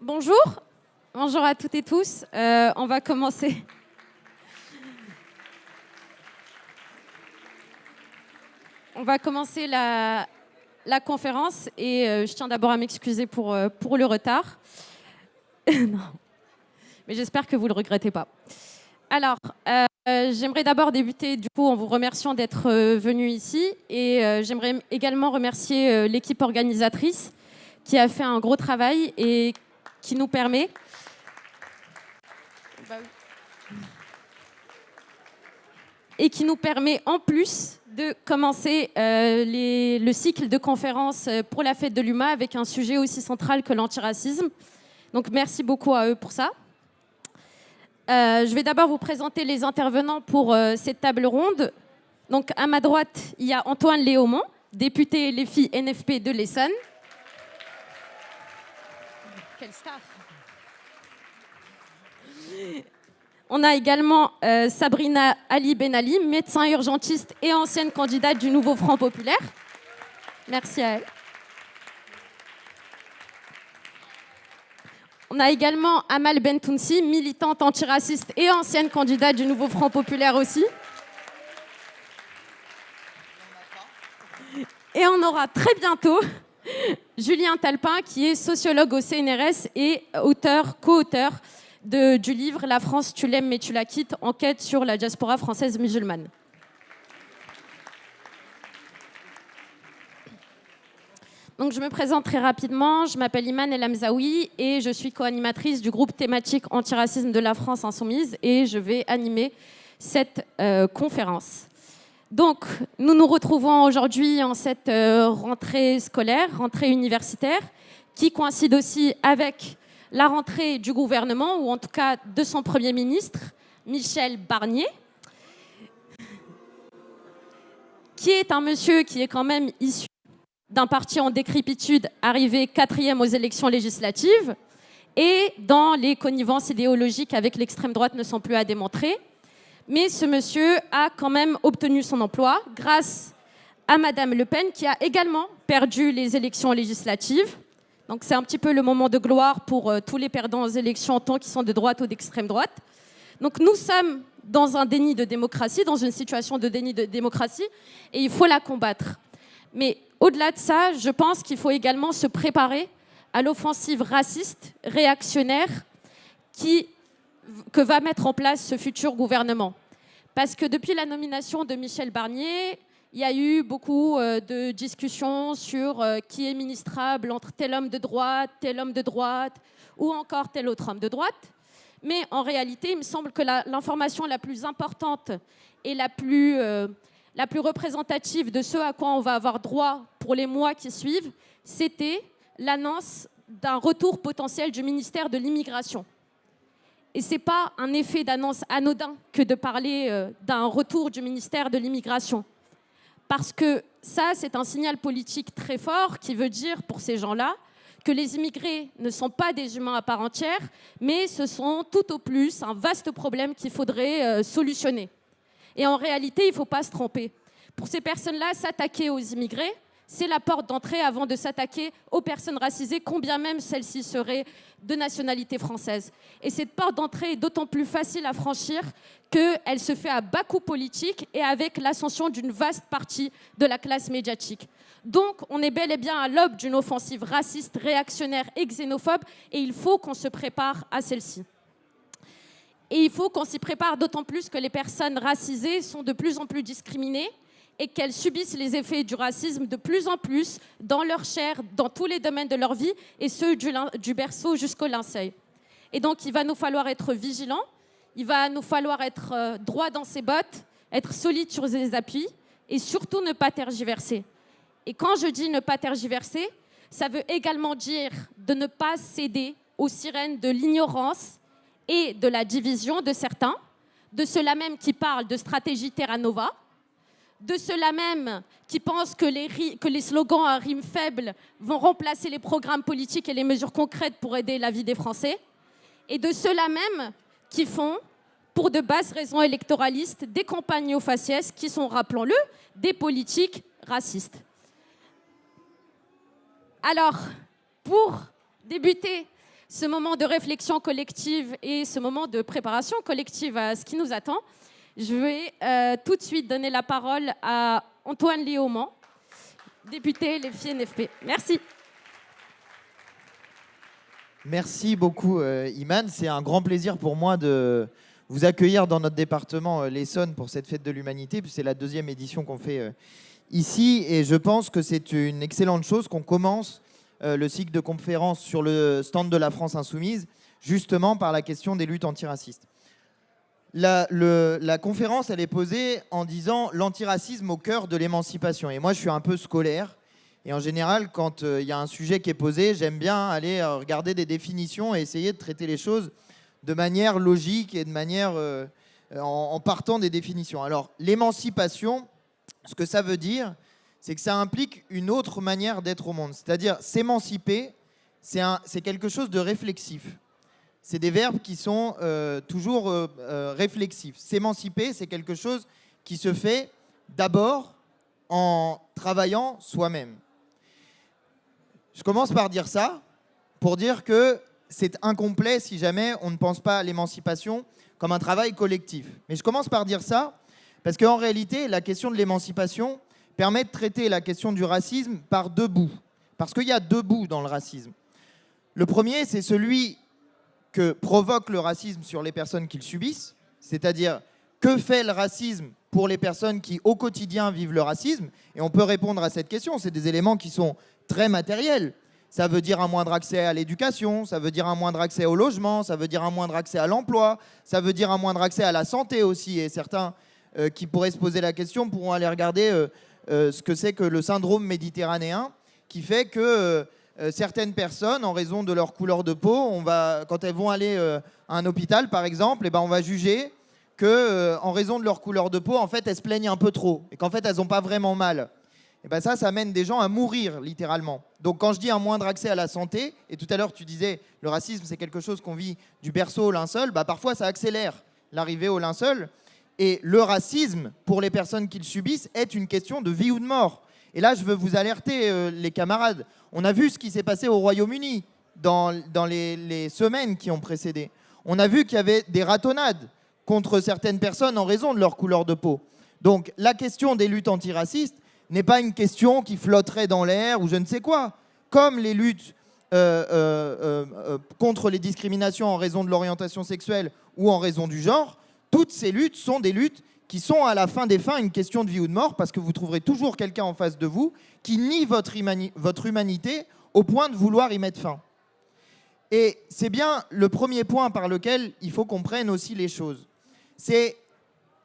Bonjour, bonjour à toutes et tous. On va commencer. On va commencer la conférence et je tiens d'abord à m'excuser pour le retard. Non, mais j'espère que vous ne le regrettez pas. Alors, j'aimerais d'abord débuter du coup en vous remerciant d'être venus ici et j'aimerais également remercier l'équipe organisatrice qui a fait un gros travail et qui nous permet en plus de commencer le cycle de conférences pour la fête de l'UMA avec un sujet aussi central que l'antiracisme. Donc merci beaucoup à eux pour ça. Je vais d'abord vous présenter les intervenants pour cette table ronde. Donc à ma droite, il y a Antoine Léaumont, député LFI NFP de l'Essonne. Quelle star! On a également Sabrina Ali Benali, médecin urgentiste et ancienne candidate du Nouveau Front Populaire. Merci à elle. On a également Amal Bentounsi, militante antiraciste et ancienne candidate du Nouveau Front Populaire aussi. Et on aura très bientôt Julien Talpin, qui est sociologue au CNRS et co-auteur du livre « La France, tu l'aimes mais tu la quittes », enquête sur la diaspora française musulmane. Donc, je me présente très rapidement. Je m'appelle Iman El Hamzaoui et je suis co-animatrice du groupe thématique antiracisme de la France Insoumise et je vais animer cette conférence. Donc, nous nous retrouvons aujourd'hui en cette rentrée scolaire, rentrée universitaire, qui coïncide aussi avec la rentrée du gouvernement, ou en tout cas de son Premier ministre, Michel Barnier, qui est un monsieur qui est quand même issu d'un parti en décrépitude, arrivé 4e aux élections législatives, et dont les connivences idéologiques avec l'extrême droite ne sont plus à démontrer. Mais ce monsieur a quand même obtenu son emploi grâce à Madame Le Pen, qui a également perdu les élections législatives. Donc c'est un petit peu le moment de gloire pour tous les perdants aux élections, tant qu'ils sont de droite ou d'extrême droite. Donc nous sommes dans un déni de démocratie, dans une situation de déni de démocratie, et il faut la combattre. Mais au-delà de ça, je pense qu'il faut également se préparer à l'offensive raciste, réactionnaire, que va mettre en place ce futur gouvernement. Parce que depuis la nomination de Michel Barnier, il y a eu beaucoup de discussions sur qui est ministrable entre tel homme de droite, ou encore tel autre homme de droite. Mais en réalité, il me semble que l'information la plus importante et la plus représentative de ce à quoi on va avoir droit pour les mois qui suivent, c'était l'annonce d'un retour potentiel du ministère de l'Immigration. Et ce n'est pas un effet d'annonce anodin que de parler d'un retour du ministère de l'Immigration. Parce que ça, c'est un signal politique très fort qui veut dire, pour ces gens-là, que les immigrés ne sont pas des humains à part entière, mais ce sont tout au plus un vaste problème qu'il faudrait solutionner. Et en réalité, il ne faut pas se tromper. Pour ces personnes-là, s'attaquer aux immigrés, c'est la porte d'entrée avant de s'attaquer aux personnes racisées, combien même celles-ci seraient de nationalité française. Et cette porte d'entrée est d'autant plus facile à franchir qu'elle se fait à bas coût politique et avec l'ascension d'une vaste partie de la classe médiatique. Donc, on est bel et bien à l'aube d'une offensive raciste, réactionnaire et xénophobe, et il faut qu'on se prépare à celle-ci. Et il faut qu'on s'y prépare d'autant plus que les personnes racisées sont de plus en plus discriminées et qu'elles subissent les effets du racisme de plus en plus dans leur chair, dans tous les domaines de leur vie, et ceux du berceau jusqu'au linceul. Et donc, il va nous falloir être vigilants, il va nous falloir être droit dans ses bottes, être solide sur ses appuis, et surtout ne pas tergiverser. Et quand je dis ne pas tergiverser, ça veut également dire de ne pas céder aux sirènes de l'ignorance et de la division de certains, de ceux-là même qui parlent de stratégie Terra Nova, de ceux-là même qui pensent que les slogans à rime faible vont remplacer les programmes politiques et les mesures concrètes pour aider la vie des Français, et de ceux-là même qui font, pour de basses raisons électoralistes, des campagnes aux faciès qui sont, rappelons-le, des politiques racistes. Alors, pour débuter ce moment de réflexion collective et ce moment de préparation collective à ce qui nous attend. Je vais tout de suite donner la parole à Antoine Léaumont, député Les Filles NFP. Merci. Merci beaucoup, Iman. C'est un grand plaisir pour moi de vous accueillir dans notre département, l'Essonne, pour cette fête de l'humanité. C'est la 2e édition qu'on fait ici. Et je pense que c'est une excellente chose qu'on commence le cycle de conférences sur le stand de la France Insoumise, justement par la question des luttes antiracistes. La conférence, elle est posée en disant l'antiracisme au cœur de l'émancipation. Et moi, je suis un peu scolaire. Et en général, quand il y a un sujet qui est posé, j'aime bien aller regarder des définitions et essayer de traiter les choses de manière logique et de manière en partant des définitions. Alors, l'émancipation, ce que ça veut dire, c'est que ça implique une autre manière d'être au monde. C'est-à-dire, s'émanciper, c'est quelque chose de réflexif. C'est des verbes qui sont toujours réflexifs. S'émanciper, c'est quelque chose qui se fait d'abord en travaillant soi-même. Je commence par dire ça, pour dire que c'est incomplet si jamais on ne pense pas à l'émancipation comme un travail collectif. Mais je commence par dire ça parce qu'en réalité, la question de l'émancipation permet de traiter la question du racisme par 2 bouts. Parce qu'il y a 2 bouts dans le racisme. Le premier, c'est celui que provoque le racisme sur les personnes qui le subissent, c'est-à-dire que fait le racisme pour les personnes qui, au quotidien, vivent le racisme. Et on peut répondre à cette question. C'est des éléments qui sont très matériels. Ça veut dire un moindre accès à l'éducation, ça veut dire un moindre accès au logement, ça veut dire un moindre accès à l'emploi, ça veut dire un moindre accès à la santé aussi. Et certains qui pourraient se poser la question pourront aller regarder ce que c'est que le syndrome méditerranéen, qui fait que certaines personnes, en raison de leur couleur de peau, quand elles vont aller à un hôpital, par exemple, on va juger qu'en raison de leur couleur de peau, en fait, elles se plaignent un peu trop et qu'en fait, elles n'ont pas vraiment mal. Et ça mène des gens à mourir, littéralement. Donc, quand je dis un moindre accès à la santé, et tout à l'heure, tu disais, le racisme, c'est quelque chose qu'on vit du berceau au linceul, parfois, ça accélère l'arrivée au linceul. Et le racisme, pour les personnes qui le subissent, est une question de vie ou de mort. Et là, je veux vous alerter, les camarades. On a vu ce qui s'est passé au Royaume-Uni dans les semaines qui ont précédé. On a vu qu'il y avait des ratonnades contre certaines personnes en raison de leur couleur de peau. Donc, la question des luttes antiracistes n'est pas une question qui flotterait dans l'air ou je ne sais quoi. Comme les luttes contre les discriminations en raison de l'orientation sexuelle ou en raison du genre, toutes ces luttes sont des luttes qui sont à la fin des fins une question de vie ou de mort, parce que vous trouverez toujours quelqu'un en face de vous qui nie votre humanité au point de vouloir y mettre fin. Et c'est bien le premier point par lequel il faut qu'on prenne aussi les choses. C'est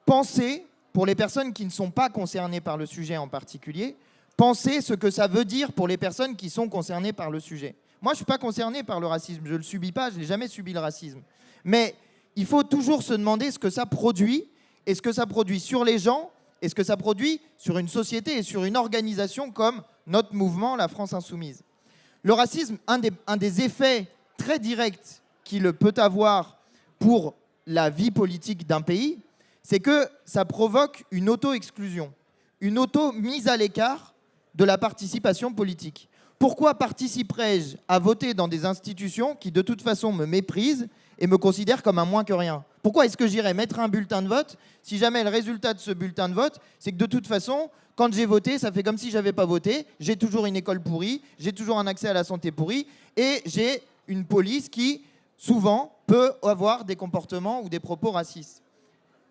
penser, pour les personnes qui ne sont pas concernées par le sujet en particulier, penser ce que ça veut dire pour les personnes qui sont concernées par le sujet. Moi, je ne suis pas concerné par le racisme, je ne le subis pas, je n'ai jamais subi le racisme. Mais il faut toujours se demander ce que ça produit, et ce que ça produit sur les gens, et ce que ça produit sur une société et sur une organisation comme notre mouvement, la France Insoumise. Le racisme, un des effets très directs qu'il peut avoir pour la vie politique d'un pays, c'est que ça provoque une auto-exclusion, une auto-mise à l'écart de la participation politique. Pourquoi participerais-je à voter dans des institutions qui, de toute façon, me méprisent et me considèrent comme un moins que rien? Pourquoi est-ce que j'irais mettre un bulletin de vote si jamais le résultat de ce bulletin de vote, c'est que de toute façon, quand j'ai voté, ça fait comme si je n'avais pas voté, j'ai toujours une école pourrie, j'ai toujours un accès à la santé pourri, et j'ai une police qui, souvent, peut avoir des comportements ou des propos racistes.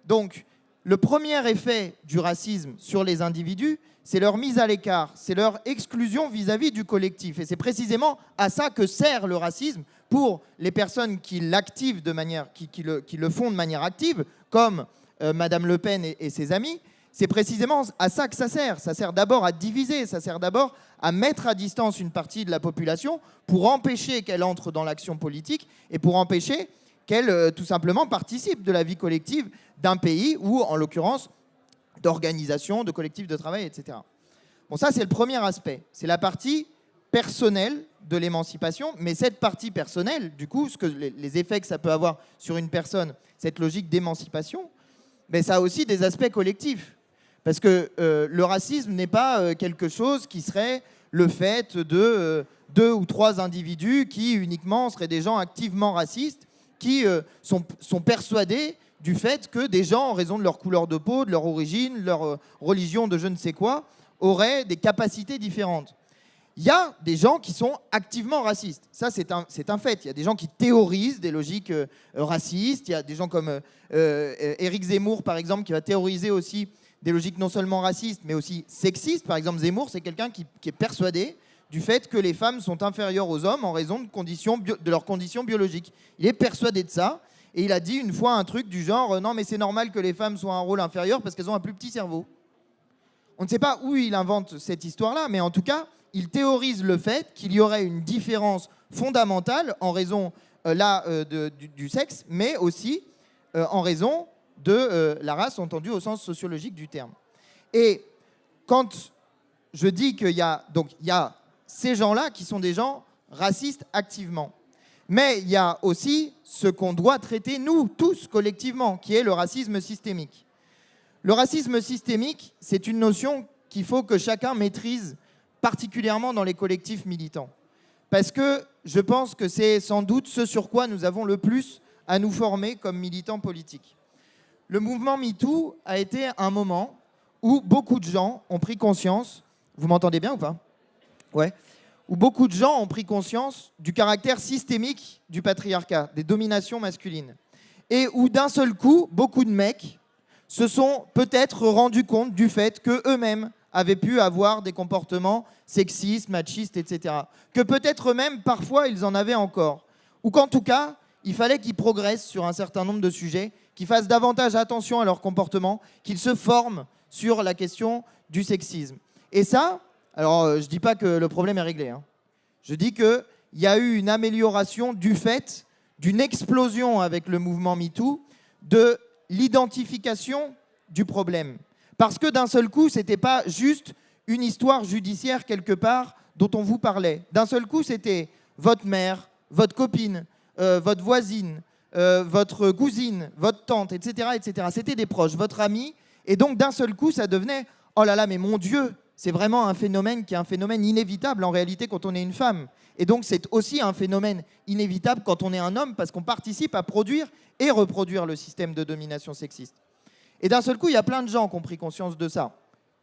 Donc, le premier effet du racisme sur les individus, c'est leur mise à l'écart, c'est leur exclusion vis-à-vis du collectif. Et c'est précisément à ça que sert le racisme pour les personnes qui l'activent de manière, qui le font de manière active, comme Madame Le Pen et ses amis. C'est précisément à ça que ça sert. Ça sert d'abord à diviser, ça sert d'abord à mettre à distance une partie de la population pour empêcher qu'elle entre dans l'action politique et pour empêcher qu'elle, tout simplement, participe de la vie collective d'un pays ou, en l'occurrence, d'organisation, de collectifs de travail, etc. Bon, ça, c'est le premier aspect. C'est la partie personnelle de l'émancipation. Mais cette partie personnelle, du coup, les effets que ça peut avoir sur une personne, cette logique d'émancipation, mais ça a aussi des aspects collectifs. Parce que le racisme n'est pas quelque chose qui serait le fait de 2 ou 3 individus qui uniquement seraient des gens activement racistes, qui sont persuadés du fait que des gens, en raison de leur couleur de peau, de leur origine, leur religion, de je ne sais quoi, auraient des capacités différentes. Il y a des gens qui sont activement racistes. Ça, c'est un fait. Il y a des gens qui théorisent des logiques racistes. Il y a des gens comme Éric Zemmour, par exemple, qui va théoriser aussi des logiques non seulement racistes, mais aussi sexistes. Par exemple, Zemmour, c'est quelqu'un qui est persuadé du fait que les femmes sont inférieures aux hommes en raison de leurs conditions biologiques. Il est persuadé de ça. Et il a dit une fois un truc du genre « Non, mais c'est normal que les femmes soient un rôle inférieur parce qu'elles ont un plus petit cerveau ». On ne sait pas où il invente cette histoire-là, mais en tout cas, il théorise le fait qu'il y aurait une différence fondamentale en raison du sexe, mais aussi en raison de la race, entendu au sens sociologique du terme. Et quand je dis qu'il y a ces gens-là qui sont des gens racistes activement, mais il y a aussi ce qu'on doit traiter, nous, tous, collectivement, qui est le racisme systémique. Le racisme systémique, c'est une notion qu'il faut que chacun maîtrise, particulièrement dans les collectifs militants. Parce que je pense que c'est sans doute ce sur quoi nous avons le plus à nous former comme militants politiques. Le mouvement MeToo a été un moment où beaucoup de gens ont pris conscience, vous m'entendez bien ou pas ? Ouais. Où beaucoup de gens ont pris conscience du caractère systémique du patriarcat, des dominations masculines. Et où d'un seul coup, beaucoup de mecs se sont peut-être rendus compte du fait qu'eux-mêmes avaient pu avoir des comportements sexistes, machistes, etc. Que peut-être eux-mêmes, parfois, ils en avaient encore. Ou qu'en tout cas, il fallait qu'ils progressent sur un certain nombre de sujets, qu'ils fassent davantage attention à leur comportement, qu'ils se forment sur la question du sexisme. Et ça, alors je ne dis pas que le problème est réglé, hein. Je dis qu'il y a eu une amélioration du fait d'une explosion avec le mouvement MeToo de l'identification du problème. Parce que d'un seul coup, ce n'était pas juste une histoire judiciaire quelque part dont on vous parlait. D'un seul coup, c'était votre mère, votre copine, votre voisine, votre cousine, votre tante, etc., etc. C'était des proches, votre ami. Et donc, d'un seul coup, ça devenait « Oh là là, mais mon Dieu !» C'est vraiment un phénomène qui est un phénomène inévitable en réalité quand on est une femme. Et donc, c'est aussi un phénomène inévitable quand on est un homme parce qu'on participe à produire et reproduire le système de domination sexiste. Et d'un seul coup, il y a plein de gens qui ont pris conscience de ça.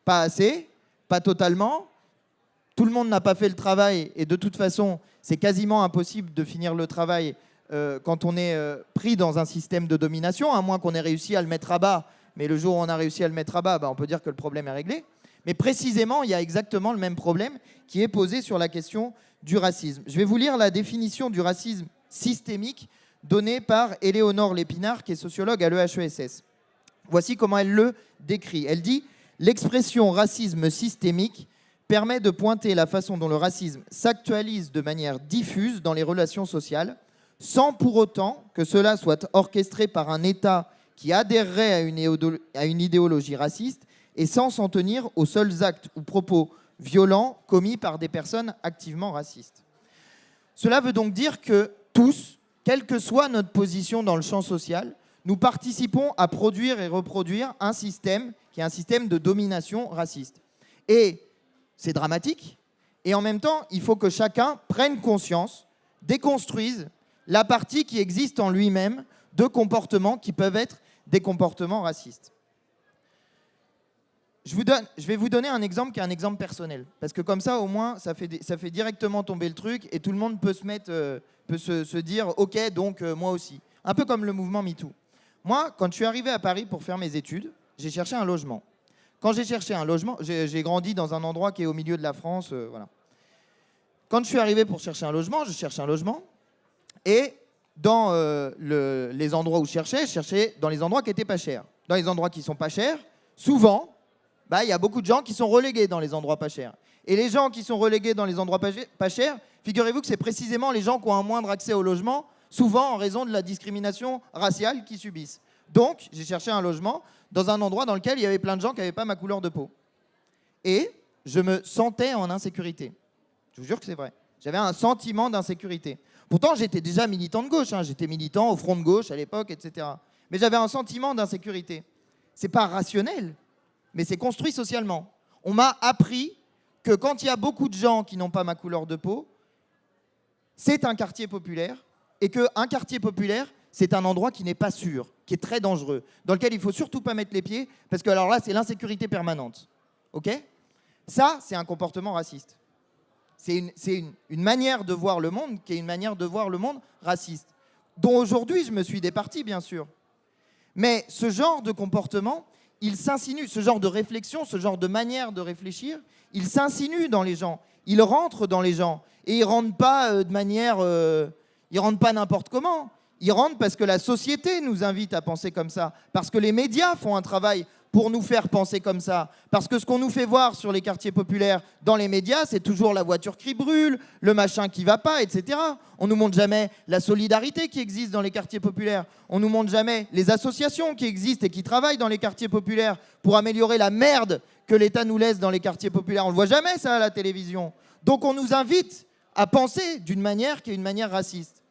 Pas assez, pas totalement. Tout le monde n'a pas fait le travail et de toute façon, c'est quasiment impossible de finir le travail quand on est pris dans un système de domination, à moins qu'on ait réussi à le mettre à bas. Mais le jour où on a réussi à le mettre à bas, on peut dire que le problème est réglé. Mais précisément, il y a exactement le même problème qui est posé sur la question du racisme. Je vais vous lire la définition du racisme systémique donnée par Éléonore Lépinard, qui est sociologue à l'EHESS. Voici comment elle le décrit. Elle dit « L'expression racisme systémique permet de pointer la façon dont le racisme s'actualise de manière diffuse dans les relations sociales, sans pour autant que cela soit orchestré par un État qui adhérerait à une idéologie raciste et sans s'en tenir aux seuls actes ou propos violents commis par des personnes activement racistes. » Cela veut donc dire que tous, quelle que soit notre position dans le champ social, nous participons à produire et reproduire un système qui est un système de domination raciste. Et c'est dramatique. Et en même temps, il faut que chacun prenne conscience, déconstruise la partie qui existe en lui-même de comportements qui peuvent être des comportements racistes. Je vais vous donner un exemple qui est un exemple personnel. Parce que comme ça, au moins, ça fait directement tomber le truc et tout le monde peut se dire « Ok, donc moi aussi ». Un peu comme le mouvement MeToo. Moi, quand je suis arrivé à Paris pour faire mes études, j'ai cherché un logement. Quand j'ai cherché un logement, j'ai grandi dans un endroit qui est au milieu de la France. Voilà. Quand je suis arrivé pour chercher un logement, je cherchais un logement. Et dans les endroits où je cherchais dans les endroits qui n'étaient pas chers. Dans les endroits qui ne sont pas chers, souvent, il y a beaucoup de gens qui sont relégués dans les endroits pas chers. Et les gens qui sont relégués dans les endroits pas chers, figurez-vous que c'est précisément les gens qui ont un moindre accès au logement, souvent en raison de la discrimination raciale qu'ils subissent. Donc, j'ai cherché un logement dans un endroit dans lequel il y avait plein de gens qui n'avaient pas ma couleur de peau. Et je me sentais en insécurité. Je vous jure que c'est vrai. J'avais un sentiment d'insécurité. Pourtant, j'étais déjà militant de gauche. J'étais militant au Front de gauche à l'époque, etc. Mais j'avais un sentiment d'insécurité. C'est pas rationnel, mais c'est construit socialement. On m'a appris que quand il y a beaucoup de gens qui n'ont pas ma couleur de peau, c'est un quartier populaire et qu'un quartier populaire, c'est un endroit qui n'est pas sûr, qui est très dangereux, dans lequel il ne faut surtout pas mettre les pieds, parce que alors là, c'est l'insécurité permanente. OK ? Ça, c'est un comportement raciste. C'est une manière de voir le monde qui est une manière de voir le monde raciste, dont aujourd'hui je me suis départi, bien sûr. Mais ce genre de comportement, il s'insinue, ce genre de réflexion, ce genre de manière de réfléchir, il s'insinue dans les gens, il rentre dans les gens. Et il ne rentre pas de manière... il ne rentre pas n'importe comment. Il rentre parce que la société nous invite à penser comme ça, parce que les médias font un travail pour nous faire penser comme ça. Parce que ce qu'on nous fait voir sur les quartiers populaires dans les médias, c'est toujours la voiture qui brûle, le machin qui ne va pas, etc. On ne nous montre jamais la solidarité qui existe dans les quartiers populaires. On ne nous montre jamais les associations qui existent et qui travaillent dans les quartiers populaires pour améliorer la merde que l'État nous laisse dans les quartiers populaires. On ne le voit jamais, ça, à la télévision. Donc on nous invite à penser d'une manière qui est une manière raciste.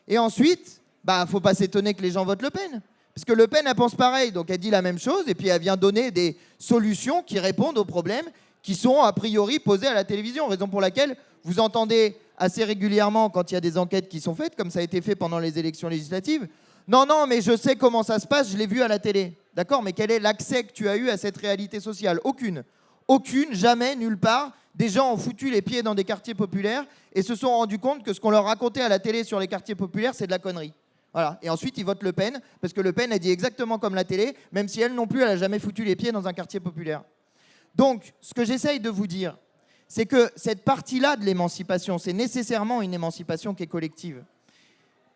Et ensuite, il ne faut pas s'étonner que les gens votent Le Pen. Parce que Le Pen, elle pense pareil, donc elle dit la même chose, et puis elle vient donner des solutions qui répondent aux problèmes qui sont a priori posés à la télévision, raison pour laquelle vous entendez assez régulièrement, quand il y a des enquêtes qui sont faites, comme ça a été fait pendant les élections législatives, non, mais je sais comment ça se passe, je l'ai vu à la télé. D'accord ? Mais quel est l'accès que tu as eu à cette réalité sociale ? Aucune. Aucune, jamais, nulle part. Des gens ont foutu les pieds dans des quartiers populaires et se sont rendus compte que ce qu'on leur racontait à la télé sur les quartiers populaires, c'est de la connerie. Voilà. Et ensuite, ils votent Le Pen, parce que Le Pen a dit exactement comme la télé, même si elle non plus, elle n'a jamais foutu les pieds dans un quartier populaire. Donc, ce que j'essaye de vous dire, c'est que cette partie-là de l'émancipation, c'est nécessairement une émancipation qui est collective.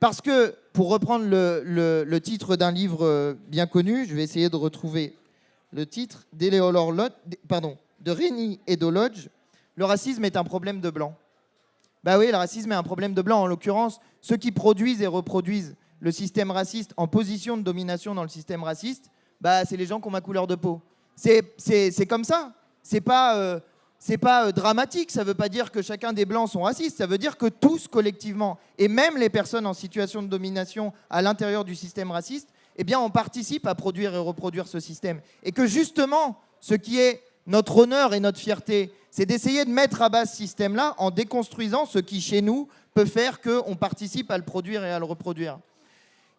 Parce que, pour reprendre le titre d'un livre bien connu, je vais essayer de retrouver le titre, de Reni Eddo-Lodge, le racisme est un problème de blanc. Bah oui, le racisme est un problème de blanc. En l'occurrence, ceux qui produisent et reproduisent le système raciste en position de domination dans le système raciste, c'est les gens qui ont ma couleur de peau. C'est comme ça. C'est pas dramatique. Ça ne veut pas dire que chacun des blancs sont racistes. Ça veut dire que tous, collectivement, et même les personnes en situation de domination à l'intérieur du système raciste, eh bien, on participe à produire et reproduire ce système. Et que justement, ce qui est notre honneur et notre fierté, c'est d'essayer de mettre à bas ce système-là en déconstruisant ce qui, chez nous, peut faire qu'on participe à le produire et à le reproduire.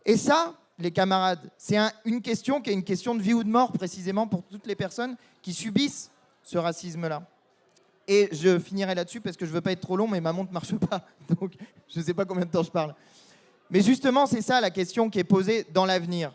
Et ça, les camarades, c'est une question qui est une question de vie ou de mort, précisément pour toutes les personnes qui subissent ce racisme-là. Et je finirai là-dessus parce que je ne veux pas être trop long, mais ma montre ne marche pas. Donc, je ne sais pas combien de temps je parle. Mais justement, c'est ça la question qui est posée dans l'avenir.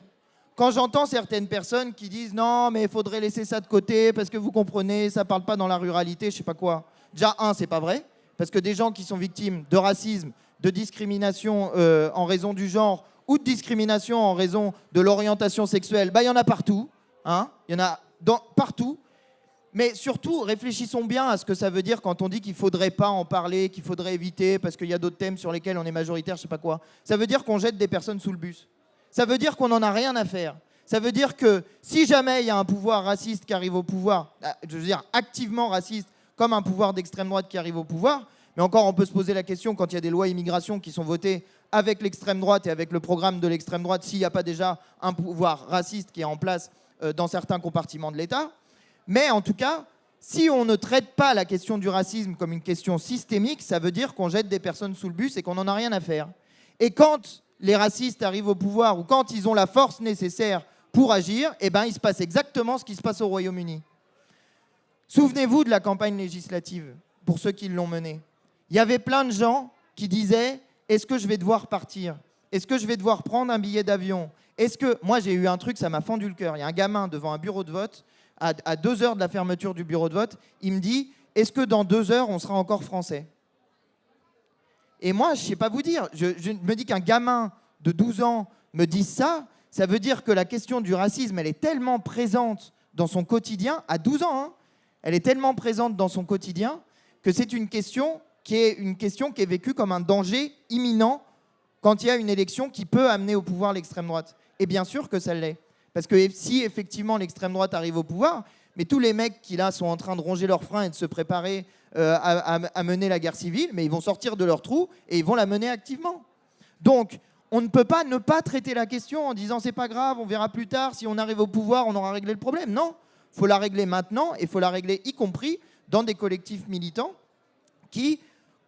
Quand j'entends certaines personnes qui disent « Non, mais il faudrait laisser ça de côté parce que vous comprenez, ça ne parle pas dans la ruralité, je ne sais pas quoi. » Déjà, c'est pas vrai. Parce que des gens qui sont victimes de racisme, de discrimination en raison du genre ou de discrimination en raison de l'orientation sexuelle, il y en a partout. Hein, il y en a partout. Mais surtout, réfléchissons bien à ce que ça veut dire quand on dit qu'il ne faudrait pas en parler, qu'il faudrait éviter parce qu'il y a d'autres thèmes sur lesquels on est majoritaire, je ne sais pas quoi. Ça veut dire qu'on jette des personnes sous le bus. Ça veut dire qu'on n'en a rien à faire. Ça veut dire que si jamais il y a un pouvoir raciste qui arrive au pouvoir, je veux dire activement raciste, comme un pouvoir d'extrême droite qui arrive au pouvoir, mais encore on peut se poser la question quand il y a des lois immigration qui sont votées avec l'extrême droite et avec le programme de l'extrême droite, s'il n'y a pas déjà un pouvoir raciste qui est en place dans certains compartiments de l'État. Mais en tout cas, si on ne traite pas la question du racisme comme une question systémique, ça veut dire qu'on jette des personnes sous le bus et qu'on n'en a rien à faire. Et quand les racistes arrivent au pouvoir ou quand ils ont la force nécessaire pour agir, il se passe exactement ce qui se passe au Royaume-Uni. Souvenez-vous de la campagne législative, pour ceux qui l'ont menée. Il y avait plein de gens qui disaient « Est-ce que je vais devoir partir ? Est-ce que je vais devoir prendre un billet d'avion ? Est-ce que… » Moi, j'ai eu un truc, ça m'a fendu le cœur. Il y a un gamin devant un bureau de vote, à 2 heures de la fermeture du bureau de vote, il me dit « Est-ce que dans 2 heures, on sera encore français ?» Et moi, je ne sais pas vous dire, je me dis qu'un gamin de 12 ans me dise ça, ça veut dire que la question du racisme, elle est tellement présente dans son quotidien, à 12 ans, hein, elle est tellement présente dans son quotidien que c'est une question qui est vécue comme un danger imminent quand il y a une élection qui peut amener au pouvoir l'extrême droite. Et bien sûr que ça l'est. Parce que si effectivement l'extrême droite arrive au pouvoir, mais tous les mecs qui là sont en train de ronger leurs freins et de se préparer à mener la guerre civile, mais ils vont sortir de leur trou et ils vont la mener activement. Donc, on ne peut pas ne pas traiter la question en disant c'est pas grave, on verra plus tard, si on arrive au pouvoir, on aura réglé le problème. Non, il faut la régler maintenant et il faut la régler y compris dans des collectifs militants qui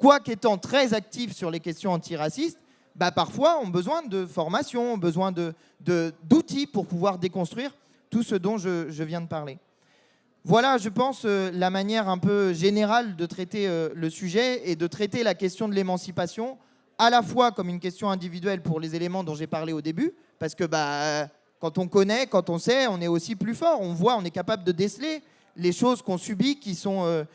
quoique étant très actifs sur les questions antiracistes, parfois ont besoin de formation, ont besoin d'outils pour pouvoir déconstruire tout ce dont je viens de parler. Voilà, je pense, la manière un peu générale de traiter le sujet et de traiter la question de l'émancipation, à la fois comme une question individuelle pour les éléments dont j'ai parlé au début, parce que quand on connaît, quand on sait, on est aussi plus fort. On voit, on est capable de déceler les choses qu'on subit qui sont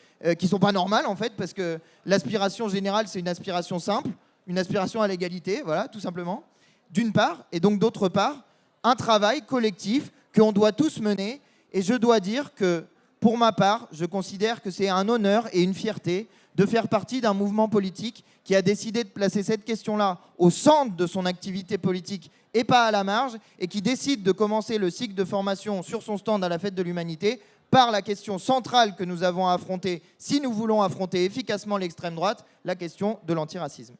pas normales, en fait, parce que l'aspiration générale, c'est une aspiration simple, une aspiration à l'égalité, voilà, tout simplement, d'une part, et donc d'autre part, un travail collectif qu'on doit tous mener. Et je dois dire que, pour ma part, je considère que c'est un honneur et une fierté de faire partie d'un mouvement politique qui a décidé de placer cette question-là au centre de son activité politique et pas à la marge, et qui décide de commencer le cycle de formation sur son stand à la Fête de l'Humanité par la question centrale que nous avons à affronter si nous voulons affronter efficacement l'extrême droite, la question de l'antiracisme.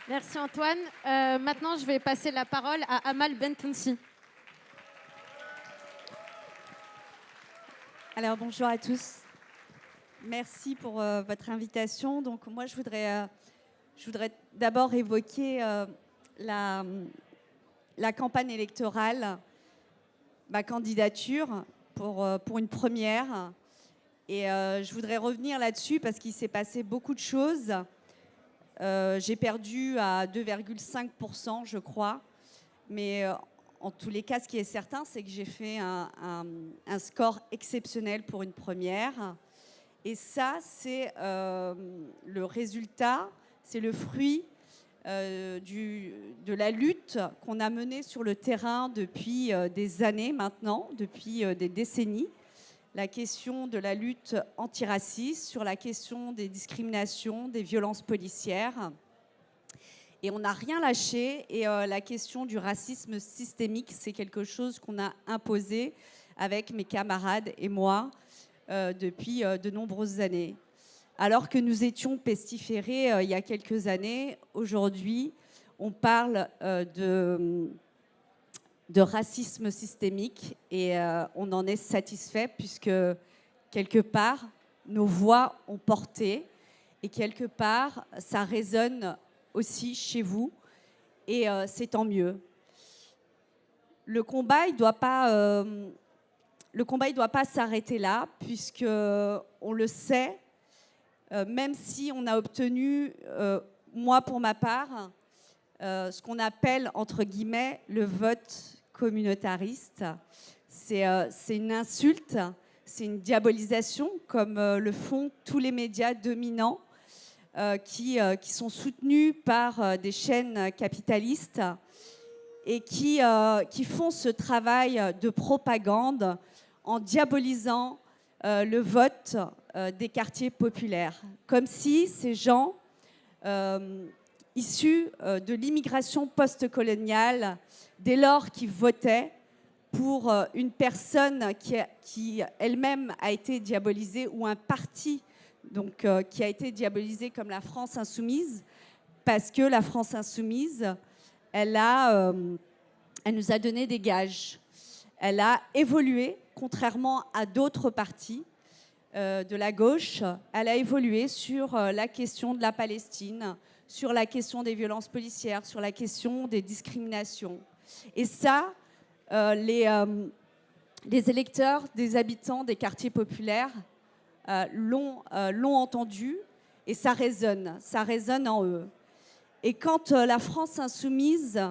Merci Antoine. Maintenant, je vais passer la parole à Amal Bentounsi. Alors, bonjour à tous. Merci pour votre invitation. Donc, moi, je voudrais d'abord évoquer la campagne électorale, ma candidature pour une première. Et je voudrais revenir là-dessus parce qu'il s'est passé beaucoup de choses. J'ai perdu à 2,5%, je crois. Mais en tous les cas, ce qui est certain, c'est que j'ai fait un score exceptionnel pour une première. Et ça, c'est le résultat, c'est le fruit de la lutte qu'on a menée sur le terrain depuis des années maintenant, depuis des décennies. La question de la lutte antiraciste, sur la question des discriminations, des violences policières. Et on n'a rien lâché. Et la question du racisme systémique, c'est quelque chose qu'on a imposé avec mes camarades et moi depuis de nombreuses années. Alors que nous étions pestiférés il y a quelques années, aujourd'hui, on parle de racisme systémique et on en est satisfait puisque quelque part, nos voix ont porté et quelque part, ça résonne aussi chez vous et c'est tant mieux. Le combat, il doit pas s'arrêter là puisque on le sait, même si on a obtenu, moi pour ma part, ce qu'on appelle entre guillemets le vote communautariste. C'est une insulte, c'est une diabolisation comme le font tous les médias dominants qui sont soutenus par des chaînes capitalistes et qui font ce travail de propagande en diabolisant le vote des quartiers populaires. Comme si ces gens issus de l'immigration post-coloniale, dès lors qu'ils votaient pour une personne qui elle-même a été diabolisée ou un parti donc, qui a été diabolisé comme la France insoumise, parce que la France insoumise, elle nous a donné des gages. Elle a évolué, contrairement à d'autres partis de la gauche, elle a évolué sur la question de la Palestine, sur la question des violences policières, sur la question des discriminations. Et ça, les électeurs des habitants des quartiers populaires l'ont entendu et ça résonne en eux. Et quand la France insoumise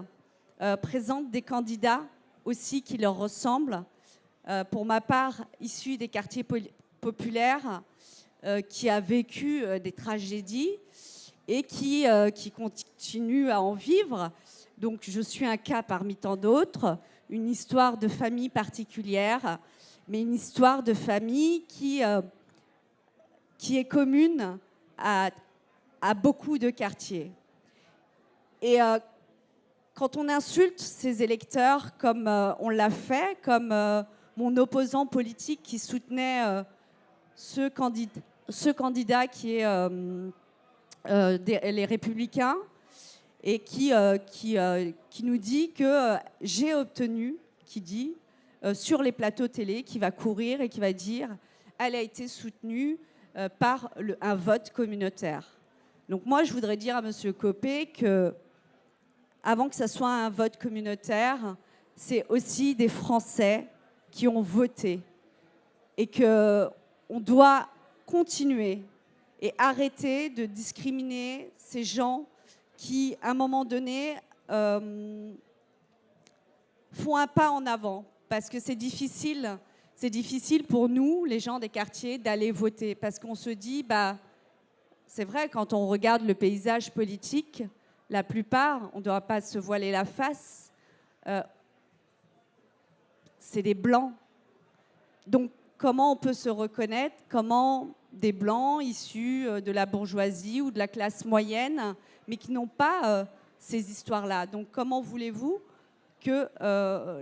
présente des candidats aussi qui leur ressemblent, pour ma part, issus des quartiers populaires, qui a vécu des tragédies et qui continue à en vivre. Donc je suis un cas parmi tant d'autres, une histoire de famille particulière, mais une histoire de famille qui est commune à beaucoup de quartiers. Et quand on insulte ces électeurs, comme on l'a fait, comme mon opposant politique qui soutenait ce candidat qui est les Républicains, et qui nous dit que j'ai obtenu, sur les plateaux télé, qui va courir et qui va dire elle a été soutenue par un vote communautaire. Donc moi, je voudrais dire à M. Copé que, avant que ça soit un vote communautaire, c'est aussi des Français qui ont voté et qu'on doit continuer et arrêter de discriminer ces gens qui, à un moment donné, font un pas en avant. Parce que c'est difficile pour nous, les gens des quartiers, d'aller voter. Parce qu'on se dit, c'est vrai, quand on regarde le paysage politique, la plupart, on ne doit pas se voiler la face, c'est des blancs. Donc, comment on peut se reconnaître? Comment des blancs issus de la bourgeoisie ou de la classe moyenne, mais qui n'ont pas ces histoires-là? Donc, comment voulez-vous que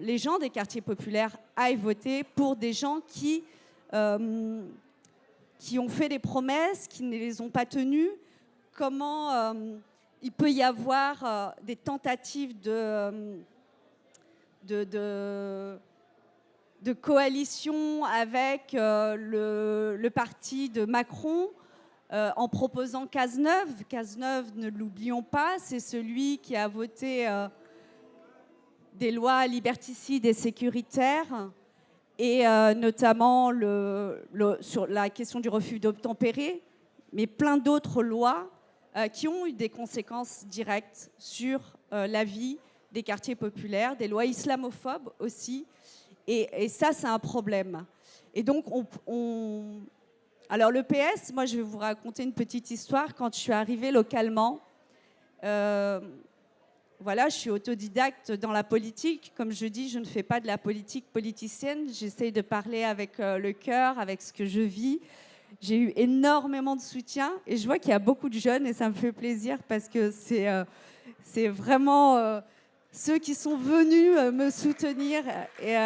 les gens des quartiers populaires aillent voter pour des gens qui ont fait des promesses, qui ne les ont pas tenues? Comment il peut y avoir des tentatives de coalition avec le parti de Macron en proposant Cazeneuve? Cazeneuve, ne l'oublions pas, c'est celui qui a voté des lois liberticides et sécuritaires, et notamment sur la question du refus d'obtempérer, mais plein d'autres lois qui ont eu des conséquences directes sur la vie des quartiers populaires, des lois islamophobes aussi, et ça, c'est un problème. Et donc, alors le PS, moi, je vais vous raconter une petite histoire. Quand je suis arrivée localement, voilà, je suis autodidacte dans la politique. Comme je dis, je ne fais pas de la politique politicienne. J'essaye de parler avec le cœur, avec ce que je vis. J'ai eu énormément de soutien et je vois qu'il y a beaucoup de jeunes et ça me fait plaisir parce que c'est vraiment ceux qui sont venus me soutenir et,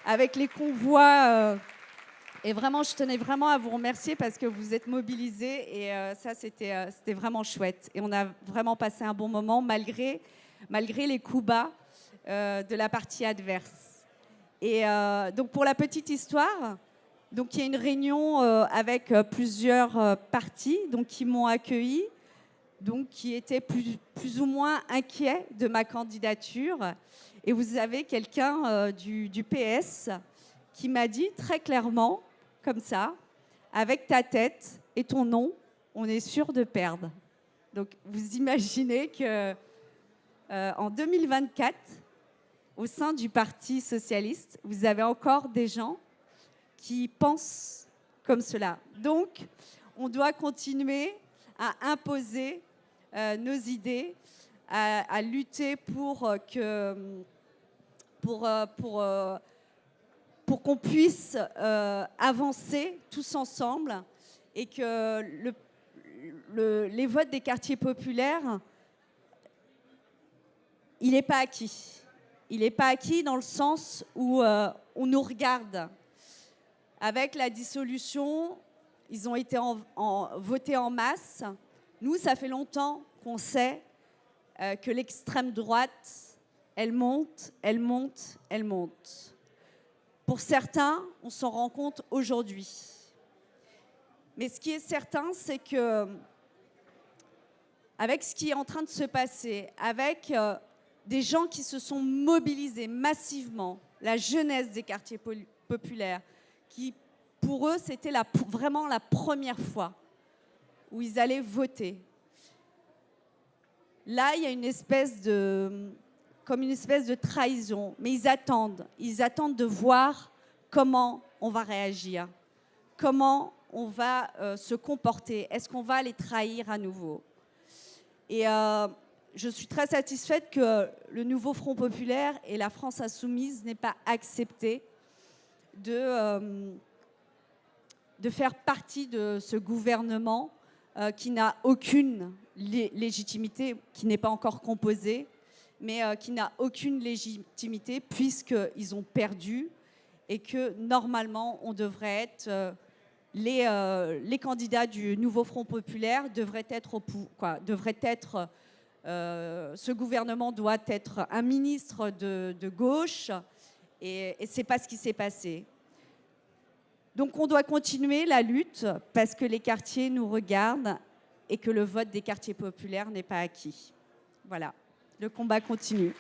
avec les convois. Et vraiment, je tenais vraiment à vous remercier parce que vous êtes mobilisés et ça, c'était vraiment chouette. Et on a vraiment passé un bon moment malgré les coups bas de la partie adverse. Et donc, pour la petite histoire, donc, il y a une réunion avec plusieurs partis donc, qui m'ont accueilli, donc, qui étaient plus ou moins inquiets de ma candidature. Et vous avez quelqu'un du PS qui m'a dit très clairement, comme ça, avec ta tête et ton nom, on est sûr de perdre. Donc, vous imaginez que en 2024, au sein du Parti socialiste, vous avez encore des gens qui pensent comme cela. Donc, on doit continuer à imposer nos idées, à lutter pour qu'on puisse avancer tous ensemble et que les votes des quartiers populaires, il n'est pas acquis. Il n'est pas acquis dans le sens où on nous regarde. Avec la dissolution, ils ont été votés en masse. Nous, ça fait longtemps qu'on sait que l'extrême droite, elle monte, elle monte, elle monte. Pour certains, on s'en rend compte aujourd'hui. Mais ce qui est certain, c'est que, avec ce qui est en train de se passer, avec des gens qui se sont mobilisés massivement, la jeunesse des quartiers populaires, qui, pour eux, c'était vraiment la première fois où ils allaient voter. Là, il y a une espèce de trahison, mais ils attendent de voir comment on va réagir, comment on va se comporter, est-ce qu'on va les trahir à nouveau. Et je suis très satisfaite que le nouveau Front populaire et la France insoumise n'aient pas accepté de faire partie de ce gouvernement qui n'a aucune légitimité, qui n'est pas encore composé, mais qui n'a aucune légitimité puisqu'ils ont perdu et que normalement, on devrait être... les candidats du nouveau Front populaire devraient être ce gouvernement doit être un ministre de gauche Et ce n'est pas ce qui s'est passé. Donc on doit continuer la lutte parce que les quartiers nous regardent et que le vote des quartiers populaires n'est pas acquis. Voilà, le combat continue.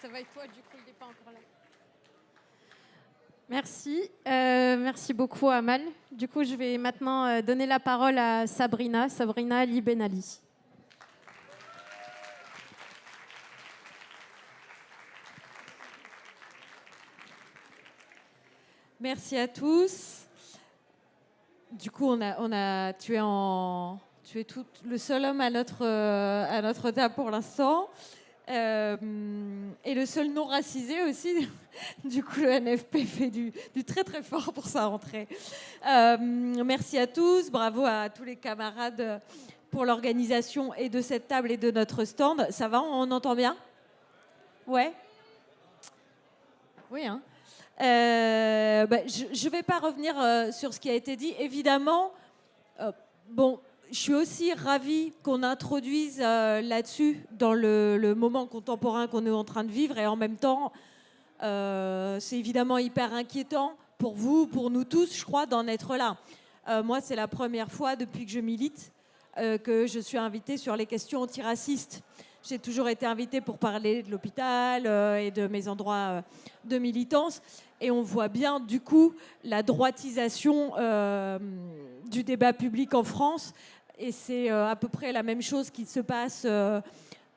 Ça va et toi, du coup, il n'est pas encore là. Merci. Merci beaucoup, Amal. Du coup, je vais maintenant donner la parole à Sabrina Ali Benali. Merci à tous. Du coup, tu es tout le seul homme à notre table pour l'instant. Et le seul non racisé aussi. Du coup, le NFP fait du très très fort pour sa rentrée. Merci à tous. Bravo à tous les camarades pour l'organisation et de cette table et de notre stand. Ça va, on entend bien? Ouais? Oui, hein? Je ne vais pas revenir sur ce qui a été dit. Évidemment, je suis aussi ravie qu'on introduise là-dessus dans le moment contemporain qu'on est en train de vivre. Et en même temps, c'est évidemment hyper inquiétant pour vous, pour nous tous, je crois, d'en être là. Moi, c'est la première fois depuis que je milite que je suis invitée sur les questions antiracistes. J'ai toujours été invitée pour parler de l'hôpital et de mes endroits de militance. Et on voit bien, du coup, la droitisation du débat public en France. Et c'est à peu près la même chose qui se passe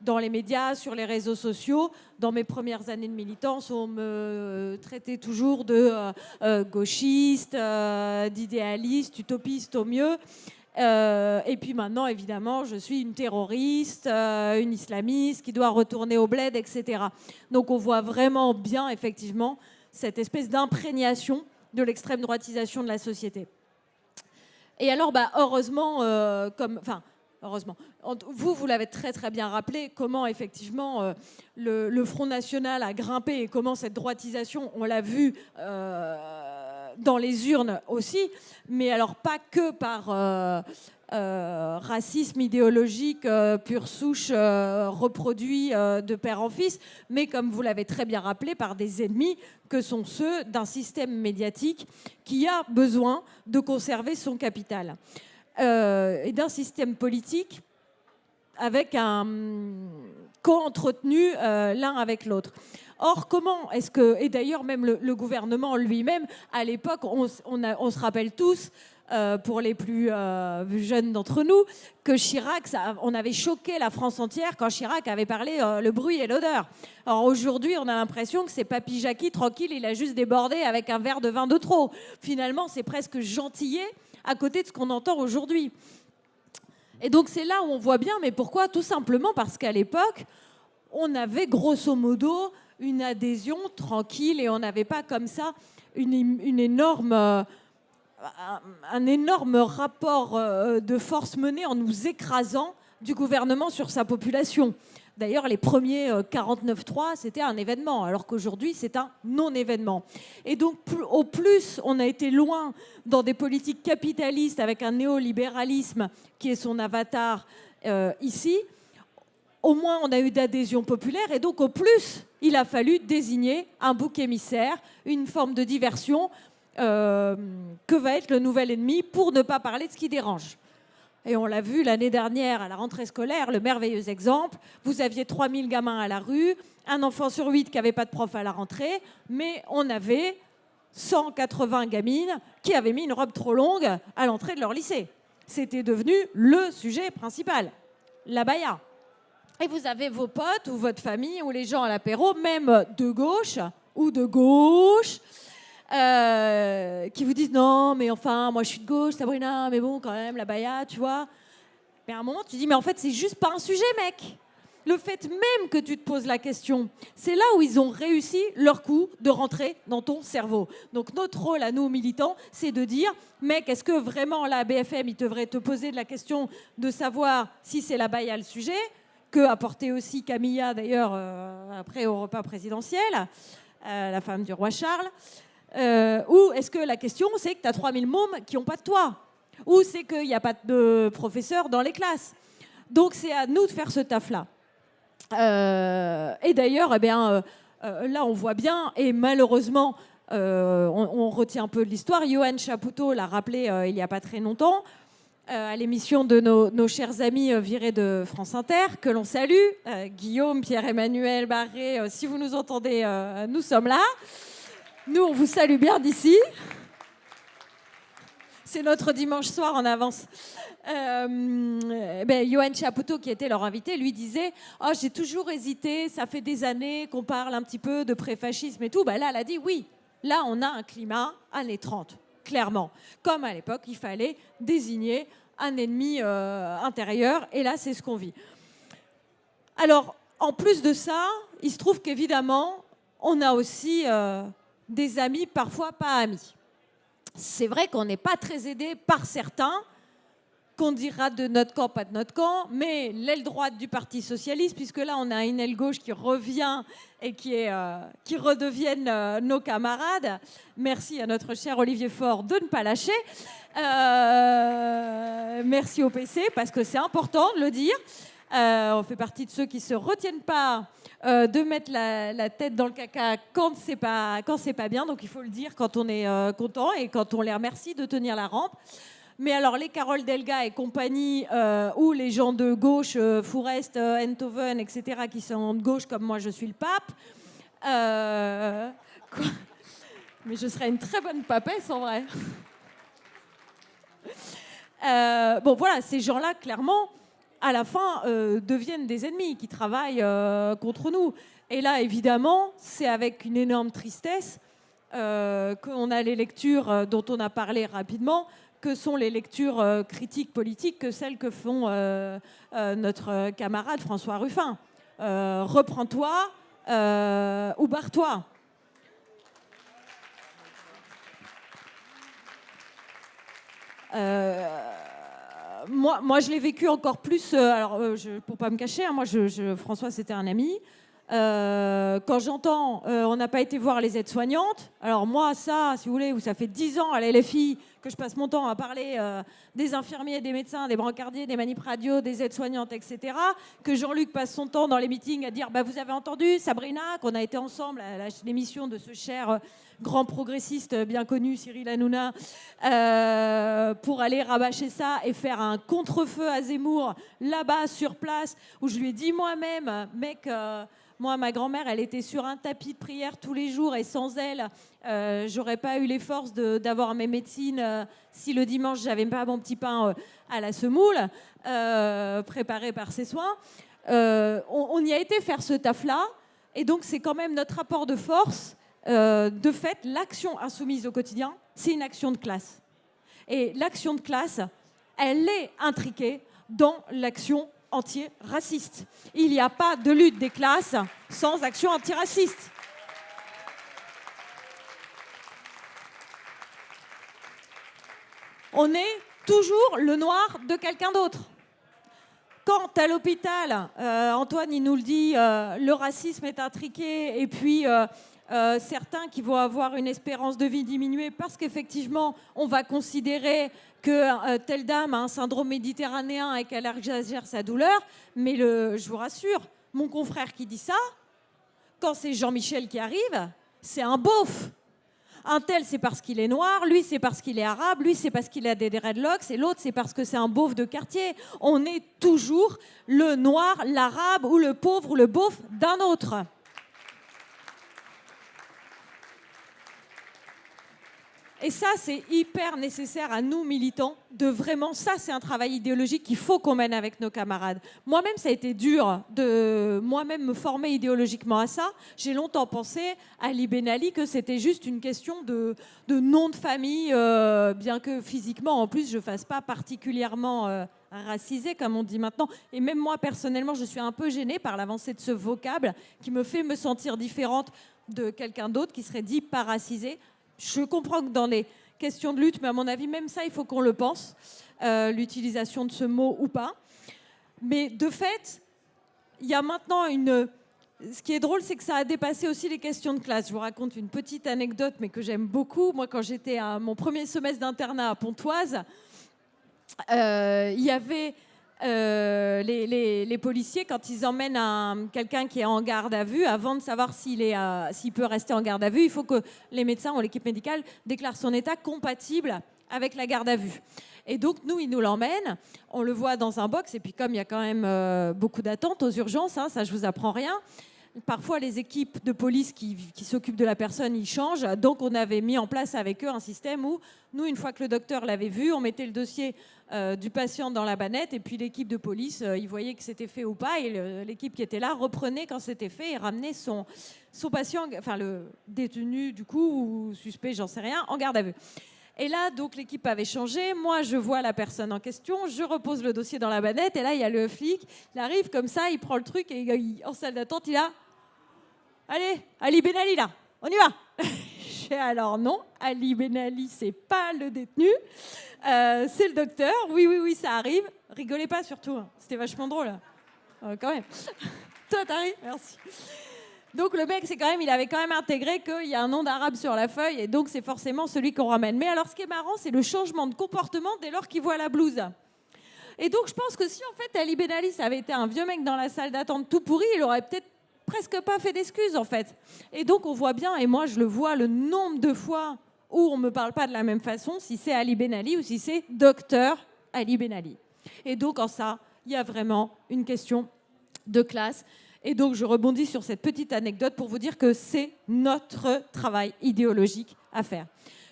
dans les médias, sur les réseaux sociaux. Dans mes premières années de militance, on me traitait toujours de gauchiste, d'idéaliste, utopiste au mieux. Et puis maintenant, évidemment, je suis une terroriste, une islamiste qui doit retourner au bled, etc. Donc on voit vraiment bien, effectivement, cette espèce d'imprégnation de l'extrême droitisation de la société. Et alors, heureusement, vous l'avez très très bien rappelé, comment effectivement le Front National a grimpé et comment cette droitisation, on l'a vu dans les urnes aussi, mais alors pas que par racisme idéologique pure souche reproduit de père en fils, mais comme vous l'avez très bien rappelé, par des ennemis que sont ceux d'un système médiatique qui a besoin de conserver son capital et d'un système politique avec un co-entretenu l'un avec l'autre. Or, comment est-ce que... Et d'ailleurs, même le gouvernement lui-même, à l'époque, on se rappelle tous, pour les plus jeunes d'entre nous, que Chirac, on avait choqué la France entière quand Chirac avait parlé le bruit et l'odeur. Alors aujourd'hui, on a l'impression que c'est Papy Jackie, tranquille, il a juste débordé avec un verre de vin de trop. Finalement, c'est presque gentillet à côté de ce qu'on entend aujourd'hui. Et donc, c'est là où on voit bien, mais pourquoi? Tout simplement parce qu'à l'époque, on avait grosso modo une adhésion tranquille et on n'avait pas comme ça un énorme rapport de force mené en nous écrasant du gouvernement sur sa population. D'ailleurs, les premiers 49.3, c'était un événement, alors qu'aujourd'hui, c'est un non-événement. Et donc, au plus, on a été loin dans des politiques capitalistes avec un néolibéralisme qui est son avatar ici, au moins on a eu d'adhésion populaire. Et donc, au plus, il a fallu désigner un bouc émissaire, une forme de diversion que va être le nouvel ennemi pour ne pas parler de ce qui dérange. Et on l'a vu l'année dernière à la rentrée scolaire, le merveilleux exemple. Vous aviez 3000 gamins à la rue, un enfant sur 8 qui n'avait pas de prof à la rentrée, mais on avait 180 gamines qui avaient mis une robe trop longue à l'entrée de leur lycée. C'était devenu le sujet principal, la baya. Et vous avez vos potes ou votre famille ou les gens à l'apéro, même de gauche ou de gauche, qui vous disent non, mais enfin, moi je suis de gauche, Sabrina, mais bon, quand même, la baya, tu vois. Mais à un moment, tu dis, mais en fait, c'est juste pas un sujet, mec. Le fait même que tu te poses la question, c'est là où ils ont réussi leur coup de rentrer dans ton cerveau. Donc notre rôle à nous, militants, c'est de dire, mec, est-ce que vraiment la BFM, il devrait te poser de la question de savoir si c'est la baya le sujet, que a porté aussi Camilla, d'ailleurs, après au repas présidentiel, la femme du roi Charles. Ou est-ce que la question, c'est que tu as 3000 mômes qui n'ont pas de toit? Ou c'est qu'il n'y a pas de professeurs dans les classes? Donc c'est à nous de faire ce taf-là. Et d'ailleurs, eh bien, là on voit bien, et malheureusement, on retient un peu de l'histoire. Yoann Chapoutot l'a rappelé il n'y a pas très longtemps, à l'émission de nos chers amis virés de France Inter, que l'on salue. Guillaume, Pierre-Emmanuel Barré, si vous nous entendez, nous sommes là. Nous, on vous salue bien d'ici. C'est notre dimanche soir en avance. Yoann Chapoutot, qui était leur invité, lui disait « Oh, j'ai toujours hésité, ça fait des années qu'on parle un petit peu de pré-fascisme et tout. » Là, elle a dit « Oui, là, on a un climat années 30, clairement. Comme à l'époque, il fallait désigner un ennemi intérieur. Et là, c'est ce qu'on vit. » Alors, en plus de ça, il se trouve qu'évidemment, on a aussi des amis, parfois pas amis. C'est vrai qu'on n'est pas très aidé par certains, qu'on dira de notre camp, pas de notre camp, mais l'aile droite du Parti socialiste, puisque là, on a une aile gauche qui revient et qui redeviennent nos camarades. Merci à notre cher Olivier Faure de ne pas lâcher. Merci au PC, parce que c'est important de le dire. On fait partie de ceux qui ne se retiennent pas de mettre la tête dans le caca quand c'est pas bien. Donc il faut le dire quand on est content et quand on les remercie de tenir la rampe. Mais alors les Carole Delga et compagnie, ou les gens de gauche, Fourest, Enthoven, etc., qui sont de gauche comme moi, je suis le pape. Mais je serais une très bonne papesse en vrai. Bon voilà, ces gens-là, clairement, à la fin, deviennent des ennemis qui travaillent contre nous. Et là, évidemment, c'est avec une énorme tristesse qu'on a les lectures dont on a parlé rapidement, que sont les lectures critiques politiques, que celles que font notre camarade François Ruffin. Reprends-toi ou barre-toi. Moi, je l'ai vécu encore plus. Pour pas me cacher, hein, François, c'était un ami. Quand j'entends on n'a pas été voir les aides-soignantes, alors moi, ça, si vous voulez, ça fait 10 ans à la LFI que je passe mon temps à parler des infirmiers, des médecins, des brancardiers, des manip radio, des aides-soignantes, etc., que Jean-Luc passe son temps dans les meetings à dire vous avez entendu, Sabrina, qu'on a été ensemble à l'émission de ce cher grand progressiste bien connu, Cyril Hanouna, pour aller rabâcher ça et faire un contre-feu à Zemmour, là-bas, sur place, où je lui ai dit moi-même, mec... Moi, ma grand-mère, elle était sur un tapis de prière tous les jours et sans elle, j'aurais pas eu les forces d'avoir mes médecines si le dimanche, j'avais pas mon petit pain à la semoule, préparé par ses soins. On y a été faire ce taf-là et donc c'est quand même notre rapport de force. De fait, l'action insoumise au quotidien, c'est une action de classe. Et l'action de classe, elle est intriquée dans l'action anti-raciste. Il n'y a pas de lutte des classes sans action antiraciste. On est toujours le noir de quelqu'un d'autre. Quand à l'hôpital, Antoine, il nous le dit, le racisme est intriqué et puis certains qui vont avoir une espérance de vie diminuée parce qu'effectivement, on va considérer que telle dame a un syndrome méditerranéen et qu'elle exagère sa douleur. Mais je vous rassure, mon confrère qui dit ça, quand c'est Jean-Michel qui arrive, c'est un beauf. Un tel, c'est parce qu'il est noir, lui, c'est parce qu'il est arabe, lui, c'est parce qu'il a des dreadlocks, et l'autre, c'est parce que c'est un beauf de quartier. On est toujours le noir, l'arabe, ou le pauvre, ou le beauf d'un autre. Et ça, c'est hyper nécessaire à nous, militants, de vraiment... Ça, c'est un travail idéologique qu'il faut qu'on mène avec nos camarades. Moi-même, ça a été dur de moi-même me former idéologiquement à ça. J'ai longtemps pensé, à Ali Ben Ali, que c'était juste une question de nom de famille, bien que physiquement, en plus, je ne fasse pas particulièrement racisée, comme on dit maintenant. Et même moi, personnellement, je suis un peu gênée par l'avancée de ce vocable qui me fait me sentir différente de quelqu'un d'autre qui serait dit pas racisé. Je comprends que dans les questions de lutte, mais à mon avis, même ça, il faut qu'on le pense, l'utilisation de ce mot ou pas. Mais de fait, il y a maintenant Ce qui est drôle, c'est que ça a dépassé aussi les questions de classe. Je vous raconte une petite anecdote, mais que j'aime beaucoup. Moi, quand j'étais à mon premier semestre d'internat à Pontoise, il y avait les policiers, quand ils emmènent quelqu'un qui est en garde à vue, avant de savoir s'il peut rester en garde à vue, il faut que les médecins ou l'équipe médicale déclarent son état compatible avec la garde à vue. Et donc, nous, ils nous l'emmènent, on le voit dans un box, et puis comme il y a quand même beaucoup d'attentes aux urgences, hein, ça, je vous apprends rien, parfois les équipes de police qui s'occupent de la personne, ils changent. Donc, on avait mis en place avec eux un système où, nous, une fois que le docteur l'avait vu, on mettait le dossier du patient dans la bannette, et puis l'équipe de police, ils voyaient que c'était fait ou pas, et l'équipe qui était là reprenait quand c'était fait et ramenait son patient, enfin le détenu, du coup, ou suspect, j'en sais rien, en garde à vue. Et là, donc, l'équipe avait changé. Moi, je vois la personne en question. Je repose le dossier dans la bannette. Et là, il y a le flic. Il arrive comme ça, il prend le truc et en salle d'attente, il a... Allez, Ali Ben Ali, là, on y va. Je fais alors non, Ali Ben Ali, c'est pas le détenu. C'est le docteur. Oui, ça arrive. Rigolez pas surtout. Hein. C'était vachement drôle. Quand même. Toi, t'arrives. Merci. Donc le mec, il avait quand même intégré qu'il y a un nom d'arabe sur la feuille et donc c'est forcément celui qu'on ramène. Mais alors ce qui est marrant, c'est le changement de comportement dès lors qu'il voit la blouse. Et donc je pense que si en fait Ali Ben Ali, ça avait été un vieux mec dans la salle d'attente tout pourri, il aurait peut-être presque pas fait d'excuses en fait. Et donc on voit bien, et moi je le vois, le nombre de fois où on me parle pas de la même façon, si c'est Ali Ben Ali ou si c'est docteur Ali Ben Ali. Et donc en ça, il y a vraiment une question de classe. Et donc, je rebondis sur cette petite anecdote pour vous dire que c'est notre travail idéologique à faire.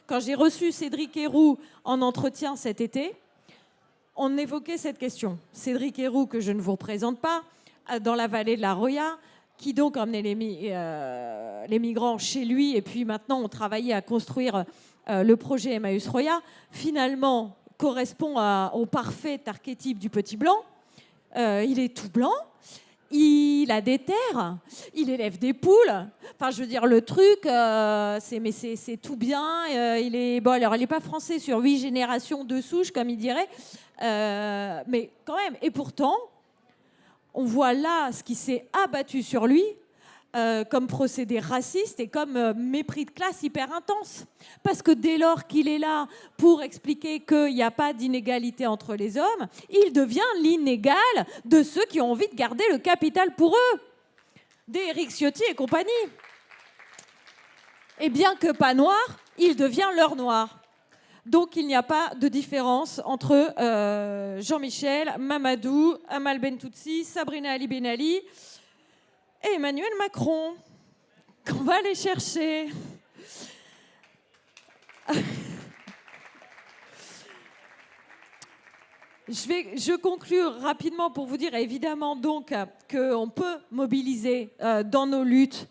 Quand j'ai reçu Cédric Herrou en entretien cet été, on évoquait cette question. Cédric Herrou, que je ne vous représente pas, dans la vallée de la Roya, qui donc emmenait les migrants chez lui, et puis maintenant, on travaillait à construire le projet Emmaüs Roya, finalement correspond au parfait archétype du petit blanc. Il est tout blanc. Il a des terres, il élève des poules. Enfin, je veux dire, le truc, c'est tout bien. Il est pas français sur 8 générations de souches, comme il dirait. Mais quand même. Et pourtant, on voit là ce qui s'est abattu sur lui comme procédé raciste et comme mépris de classe hyper intense. Parce que dès lors qu'il est là pour expliquer qu'il n'y a pas d'inégalité entre les hommes, il devient l'inégal de ceux qui ont envie de garder le capital pour eux, des Éric Ciotti et compagnie. Et bien que pas noir, il devient leur noir. Donc il n'y a pas de différence entre Jean-Michel, Mamadou, Amal Bentoutsi, Sabrina Ali Ben Ali et Emmanuel Macron, qu'on va aller chercher. Je conclue rapidement pour vous dire évidemment donc qu'on peut mobiliser dans nos luttes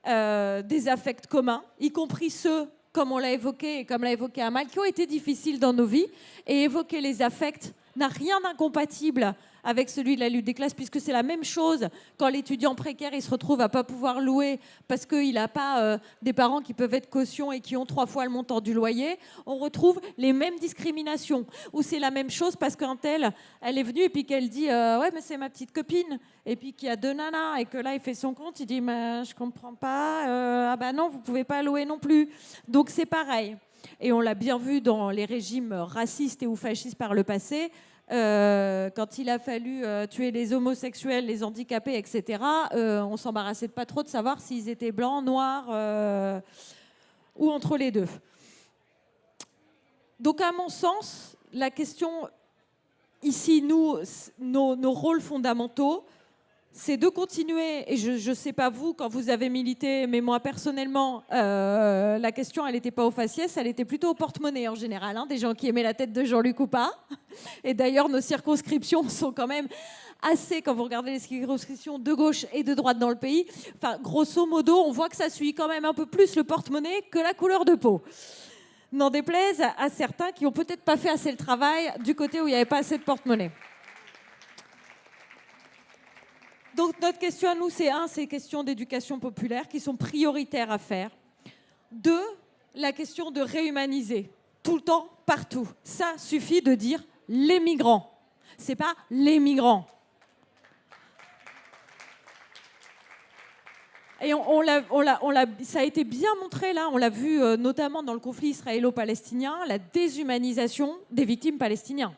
des affects communs, y compris ceux, comme on l'a évoqué et comme l'a évoqué Amal, qui ont été difficiles dans nos vies. Et évoquer les affects n'a rien d'incompatible avec celui de la lutte des classes, puisque c'est la même chose quand l'étudiant précaire il se retrouve à ne pas pouvoir louer parce qu'il n'a pas des parents qui peuvent être caution et qui ont 3 fois le montant du loyer. On retrouve les mêmes discriminations. Ou c'est la même chose parce qu'un tel, elle est venue et puis qu'elle dit ouais, mais c'est ma petite copine. Et puis qu'il y a 2 nanas et que là, il fait son compte, il dit mais je comprends pas. Ah bah non, vous ne pouvez pas louer non plus. Donc c'est pareil. Et on l'a bien vu dans les régimes racistes et ou fascistes par le passé. Quand il a fallu tuer les homosexuels, les handicapés, etc., on s'embarrassait pas trop de savoir s'ils étaient blancs, noirs ou entre les deux. Donc à mon sens, la question ici, nos rôles fondamentaux, c'est de continuer, et je ne sais pas vous, quand vous avez milité, mais moi personnellement, la question, elle n'était pas au faciès, elle était plutôt au porte-monnaie en général, hein, des gens qui aimaient la tête de Jean-Luc ou pas. Et d'ailleurs, nos circonscriptions sont quand même assez, quand vous regardez les circonscriptions de gauche et de droite dans le pays, enfin, grosso modo, on voit que ça suit quand même un peu plus le porte-monnaie que la couleur de peau. N'en déplaise à certains qui n'ont peut-être pas fait assez le travail du côté où il n'y avait pas assez de porte-monnaie. Donc notre question à nous, c'est ces questions d'éducation populaire qui sont prioritaires à faire. 2, la question de réhumaniser, tout le temps, partout. Ça suffit de dire les migrants. C'est pas les migrants. Et ça a été bien montré là, on l'a vu notamment dans le conflit israélo-palestinien, la déshumanisation des victimes palestiniennes.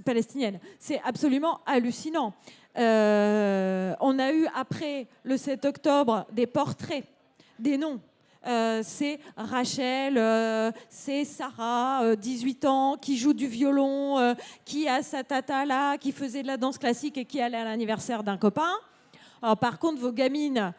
palestinienne. C'est absolument hallucinant. On a eu, après le 7 octobre, des portraits, des noms. C'est Rachel, c'est Sarah, 18 ans, qui joue du violon, qui a sa tata là, qui faisait de la danse classique et qui allait à l'anniversaire d'un copain. Alors, par contre, vos gamines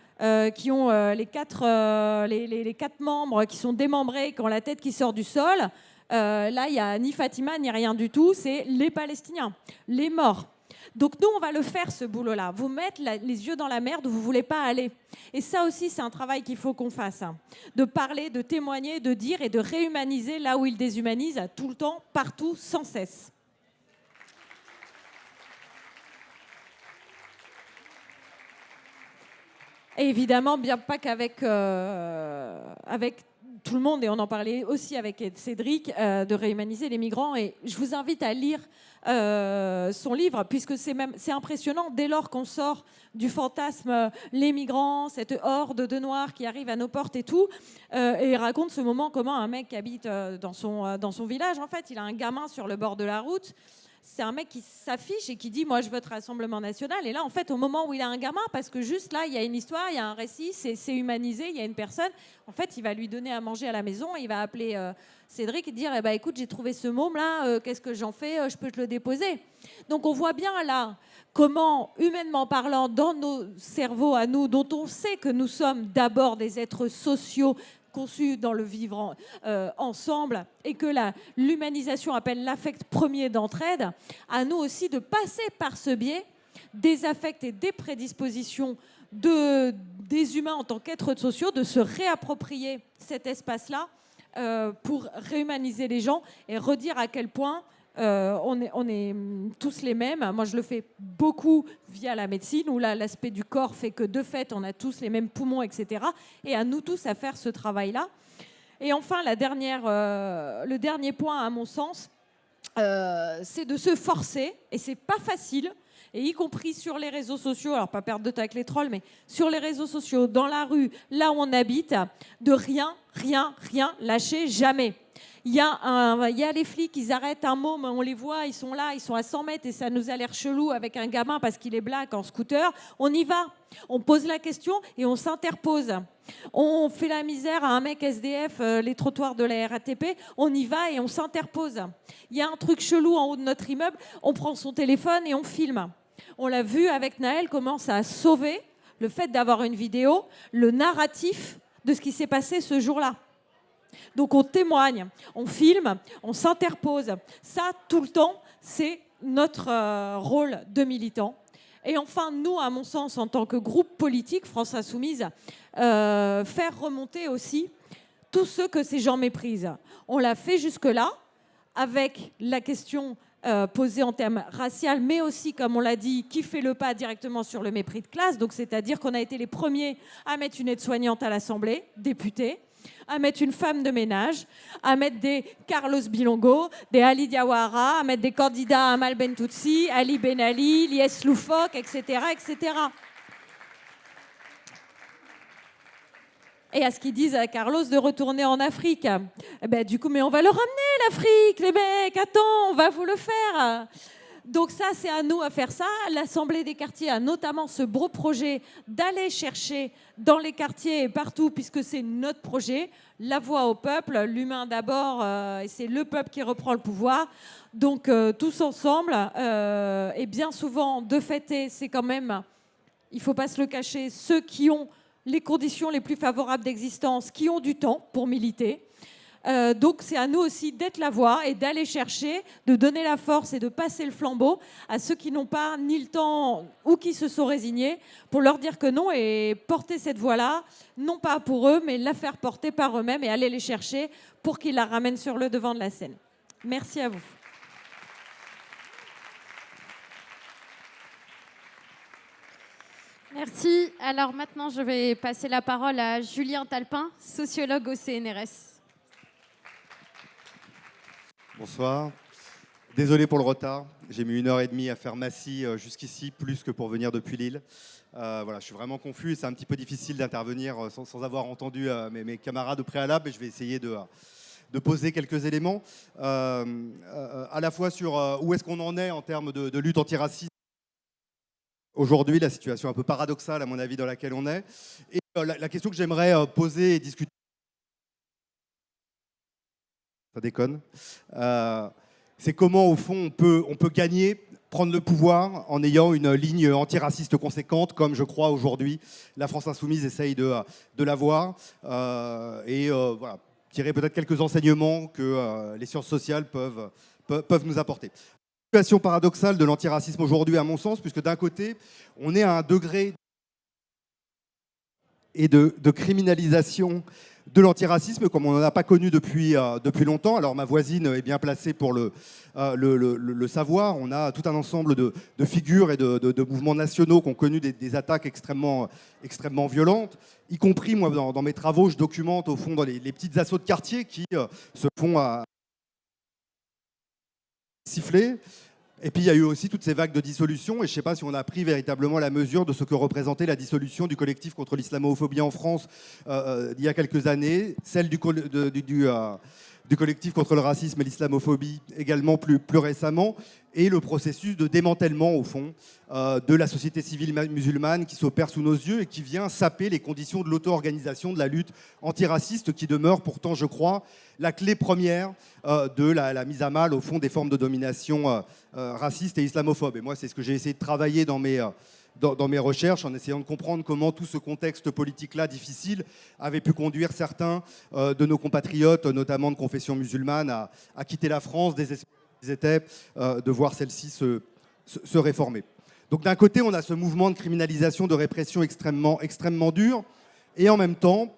qui ont les quatre membres qui sont démembrés, qui ont la tête qui sort du sol, là, il n'y a ni Fatima, ni rien du tout. C'est les Palestiniens, les morts. Donc nous, on va le faire, ce boulot-là. Vous mettre les yeux dans la merde où vous ne voulez pas aller. Et ça aussi, c'est un travail qu'il faut qu'on fasse. Hein. De parler, de témoigner, de dire et de réhumaniser là où ils déshumanisent tout le temps, partout, sans cesse. Et évidemment, bien pas qu'avec avec tout le monde, et on en parlait aussi avec Cédric, de réhumaniser les migrants. Et je vous invite à lire son livre, puisque c'est impressionnant dès lors qu'on sort du fantasme les migrants, cette horde de noirs qui arrive à nos portes et tout, et il raconte ce moment comment un mec qui habite dans son village, en fait, il a un gamin sur le bord de la route. C'est un mec qui s'affiche et qui dit « Moi, je vote Rassemblement National ». Et là, en fait, au moment où il a un gamin, parce que juste là, il y a une histoire, il y a un récit, c'est humanisé, il y a une personne. En fait, il va lui donner à manger à la maison, il va appeler Cédric et dire eh ben, « Écoute, j'ai trouvé ce môme-là, qu'est-ce que j'en fais? Je peux te le déposer ?» Donc, on voit bien là comment, humainement parlant, dans nos cerveaux à nous, dont on sait que nous sommes d'abord des êtres sociaux, conçus dans le vivre ensemble, et que l'humanisation appelle l'affect premier d'entraide, à nous aussi de passer par ce biais des affects et des prédispositions des humains en tant qu'êtres sociaux, de se réapproprier cet espace-là pour réhumaniser les gens et redire à quel point on est tous les mêmes. Moi, je le fais beaucoup via la médecine, où là, l'aspect du corps fait que, de fait, on a tous les mêmes poumons, etc. Et à nous tous à faire ce travail-là. Et enfin, le dernier point, à mon sens, c'est de se forcer, et c'est pas facile, et y compris sur les réseaux sociaux, alors pas perdre de temps avec les trolls, mais sur les réseaux sociaux, dans la rue, là où on habite, de rien lâcher, jamais. Il y a les flics, ils arrêtent un môme, on les voit, ils sont là, ils sont à 100 mètres et ça nous a l'air chelou avec un gamin parce qu'il est black en scooter. On y va, on pose la question et on s'interpose. On fait la misère à un mec SDF, les trottoirs de la RATP, on y va et on s'interpose. Il y a un truc chelou en haut de notre immeuble, on prend son téléphone et on filme. On l'a vu avec Naël, comment ça a sauvé le fait d'avoir une vidéo, le narratif de ce qui s'est passé ce jour-là. Donc on témoigne, on filme, on s'interpose. Ça, tout le temps, c'est notre rôle de militant. Et enfin, nous, à mon sens, en tant que groupe politique, France Insoumise, faire remonter aussi tous ceux que ces gens méprisent. On l'a fait jusque-là, avec la question posée en termes raciaux, mais aussi, comme on l'a dit, qui fait le pas directement sur le mépris de classe. Donc, c'est-à-dire qu'on a été les premiers à mettre une aide-soignante à l'Assemblée, députée, à mettre une femme de ménage, à mettre des Carlos Bilongo, des Ali Diawara, à mettre des candidats Amal Bentoutsi, Ali Ben Ali, Lies Loufoque, etc., etc. Et à ce qu'ils disent à Carlos de retourner en Afrique. Ben, du coup, mais on va le ramener, l'Afrique, les mecs, attends, on va vous le faire. Donc ça, c'est à nous à faire ça. L'Assemblée des quartiers a notamment ce beau projet d'aller chercher dans les quartiers et partout, puisque c'est notre projet, la voix au peuple, l'humain d'abord, et c'est le peuple qui reprend le pouvoir. Donc tous ensemble, et bien souvent, de fait, c'est quand même, il ne faut pas se le cacher, ceux qui ont les conditions les plus favorables d'existence, qui ont du temps pour militer. Donc c'est à nous aussi d'être la voix et d'aller chercher, de donner la force et de passer le flambeau à ceux qui n'ont pas ni le temps ou qui se sont résignés, pour leur dire que non, et porter cette voix-là, non pas pour eux, mais la faire porter par eux-mêmes et aller les chercher pour qu'ils la ramènent sur le devant de la scène. Merci à vous. Merci. Alors maintenant, je vais passer la parole à Julien Talpin, sociologue au CNRS. Bonsoir. Désolé pour le retard. J'ai mis 1h30 à faire Massy jusqu'ici, plus que pour venir depuis Lille. Voilà, je suis vraiment confus et c'est un petit peu difficile d'intervenir sans avoir entendu mes camarades au préalable. Et je vais essayer de poser quelques éléments, à la fois sur où est-ce qu'on en est en termes de lutte antiraciste. Aujourd'hui, la situation un peu paradoxale, à mon avis, dans laquelle on est. Et la question que j'aimerais poser et discuter, ça déconne, c'est comment, au fond, on peut gagner, prendre le pouvoir en ayant une ligne antiraciste conséquente, comme je crois aujourd'hui la France Insoumise essaye de l'avoir. Voilà, tirer peut-être quelques enseignements que les sciences sociales peuvent nous apporter. Situation paradoxale de l'antiracisme aujourd'hui, à mon sens, puisque d'un côté, on est à un degré et de criminalisation de l'antiracisme comme on n'en a pas connu depuis longtemps. Alors ma voisine est bien placée pour le savoir. On a tout un ensemble de figures et de mouvements nationaux qui ont connu des attaques extrêmement violentes, y compris moi dans mes travaux, je documente au fond dans les petites assauts de quartier qui se font à siffler. Et puis il y a eu aussi toutes ces vagues de dissolution, et je ne sais pas si on a pris véritablement la mesure de ce que représentait la dissolution du collectif contre l'islamophobie en France il y a quelques années, celle du collectif contre le racisme et l'islamophobie également plus récemment, et le processus de démantèlement au fond de la société civile musulmane qui s'opère sous nos yeux et qui vient saper les conditions de l'auto-organisation de la lutte antiraciste qui demeure pourtant, je crois, la clé première de la mise à mal au fond des formes de domination raciste et islamophobe. Et moi, c'est ce que j'ai essayé de travailler dans mes recherches, en essayant de comprendre comment tout ce contexte politique-là difficile avait pu conduire certains de nos compatriotes, notamment de confession musulmane, à quitter la France, désespérés qu'ils étaient de voir celle-ci se réformer. Donc d'un côté, on a ce mouvement de criminalisation, de répression extrêmement dur, et en même temps,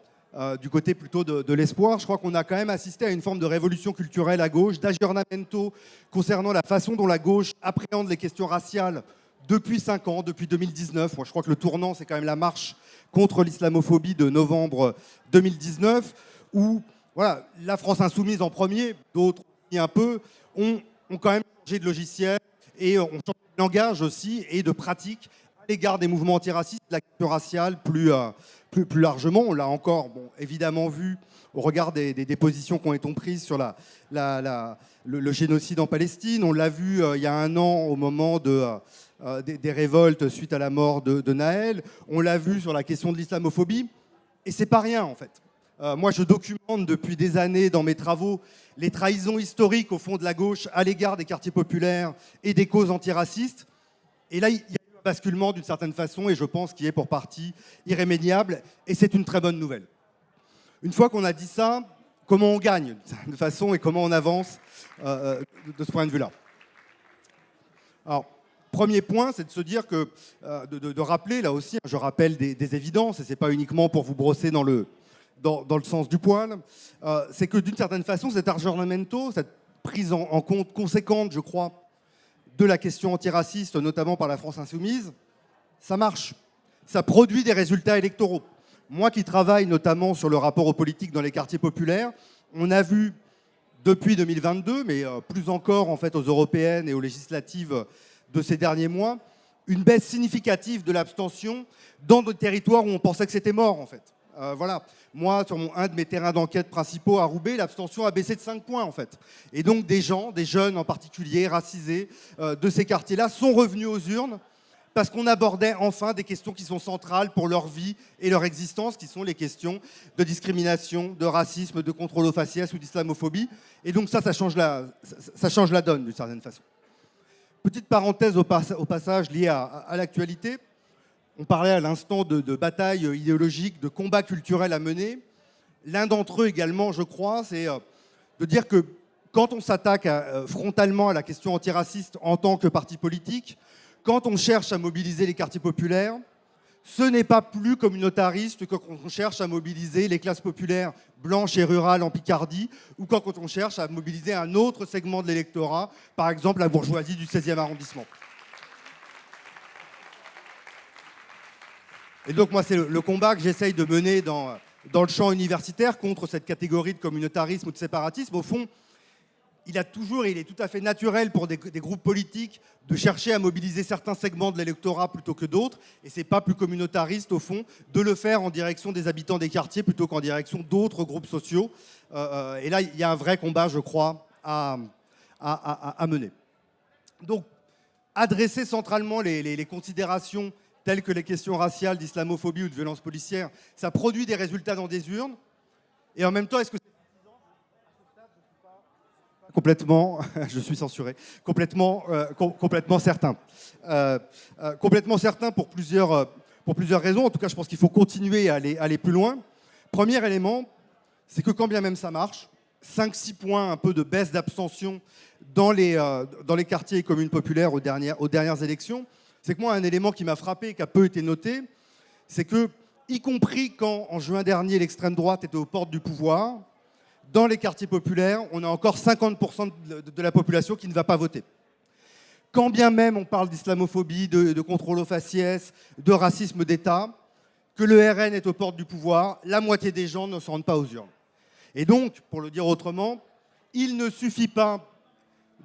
du côté plutôt de l'espoir, je crois qu'on a quand même assisté à une forme de révolution culturelle à gauche, d'aggiornamento concernant la façon dont la gauche appréhende les questions raciales depuis 5 ans, depuis 2019. Moi, je crois que le tournant, c'est quand même la marche contre l'islamophobie de novembre 2019, où voilà, la France Insoumise en premier, d'autres un peu, ont quand même changé de logiciel et ont changé de langage aussi et de pratique à l'égard des mouvements antiracistes, de la question raciale plus largement. On l'a encore évidemment vu au regard des positions qui ont été prises sur le génocide en Palestine. On l'a vu il y a 1 an au moment des révoltes suite à la mort de Naël. On l'a vu sur la question de l'islamophobie. Et c'est pas rien en fait. Moi, je documente depuis des années dans mes travaux les trahisons historiques au fond de la gauche à l'égard des quartiers populaires et des causes antiracistes. Et là, il y a eu un basculement d'une certaine façon, et je pense qu'il est pour partie irrémédiable, et c'est une très bonne nouvelle. Une fois qu'on a dit ça, comment on gagne d'une certaine façon et comment on avance de ce point de vue-là? Alors, premier point, c'est de se dire que, de rappeler, là aussi, je rappelle des évidences, et ce n'est pas uniquement pour vous brosser dans le sens du poil, c'est que d'une certaine façon, cet aggiornamento, cette prise en compte conséquente, je crois, de la question antiraciste, notamment par la France Insoumise, ça marche. Ça produit des résultats électoraux. Moi qui travaille notamment sur le rapport aux politiques dans les quartiers populaires, on a vu depuis 2022, mais plus encore en fait aux européennes et aux législatives de ces derniers mois, une baisse significative de l'abstention dans des territoires où on pensait que c'était mort en fait. Voilà. Moi, sur un de mes terrains d'enquête principaux à Roubaix, l'abstention a baissé de 5 points en fait. Et donc des jeunes en particulier, racisés de ces quartiers-là, sont revenus aux urnes parce qu'on abordait enfin des questions qui sont centrales pour leur vie et leur existence, qui sont les questions de discrimination, de racisme, de contrôle au faciès ou d'islamophobie. Et donc ça change la donne d'une certaine façon. Petite parenthèse au passage liée à l'actualité. On parlait à l'instant de bataille idéologique, de combat culturel à mener. L'un d'entre eux également, je crois, c'est de dire que quand on s'attaque frontalement à la question antiraciste en tant que parti politique, quand on cherche à mobiliser les quartiers populaires, ce n'est pas plus communautariste que quand on cherche à mobiliser les classes populaires blanches et rurales en Picardie, ou quand on cherche à mobiliser un autre segment de l'électorat, par exemple la bourgeoisie du 16e arrondissement. Et donc moi, c'est le combat que j'essaye de mener dans le champ universitaire contre cette catégorie de communautarisme ou de séparatisme. Au fond, il est tout à fait naturel pour des groupes politiques de chercher à mobiliser certains segments de l'électorat plutôt que d'autres. Et ce n'est pas plus communautariste, au fond, de le faire en direction des habitants des quartiers plutôt qu'en direction d'autres groupes sociaux. Et là, il y a un vrai combat, je crois, à mener. Donc, adresser centralement les considérations telles que les questions raciales, d'islamophobie ou de violence policière, ça produit des résultats dans des urnes. Et en même temps, est-ce que c'est suffisant? Complètement, je suis censuré, complètement certain. Complètement certain pour plusieurs raisons. En tout cas, je pense qu'il faut continuer à aller plus loin. Premier élément, c'est que quand bien même ça marche, 5-6 points un peu de baisse d'abstention dans les quartiers et communes populaires aux dernières élections, c'est que moi, un élément qui m'a frappé et qui a peu été noté, c'est que, y compris quand, en juin dernier, l'extrême droite était aux portes du pouvoir, dans les quartiers populaires, on a encore 50% de la population qui ne va pas voter. Quand bien même on parle d'islamophobie, de contrôle aux faciès, de racisme d'État, que le RN est aux portes du pouvoir, la moitié des gens ne se rendent pas aux urnes. Et donc, pour le dire autrement, il ne suffit pas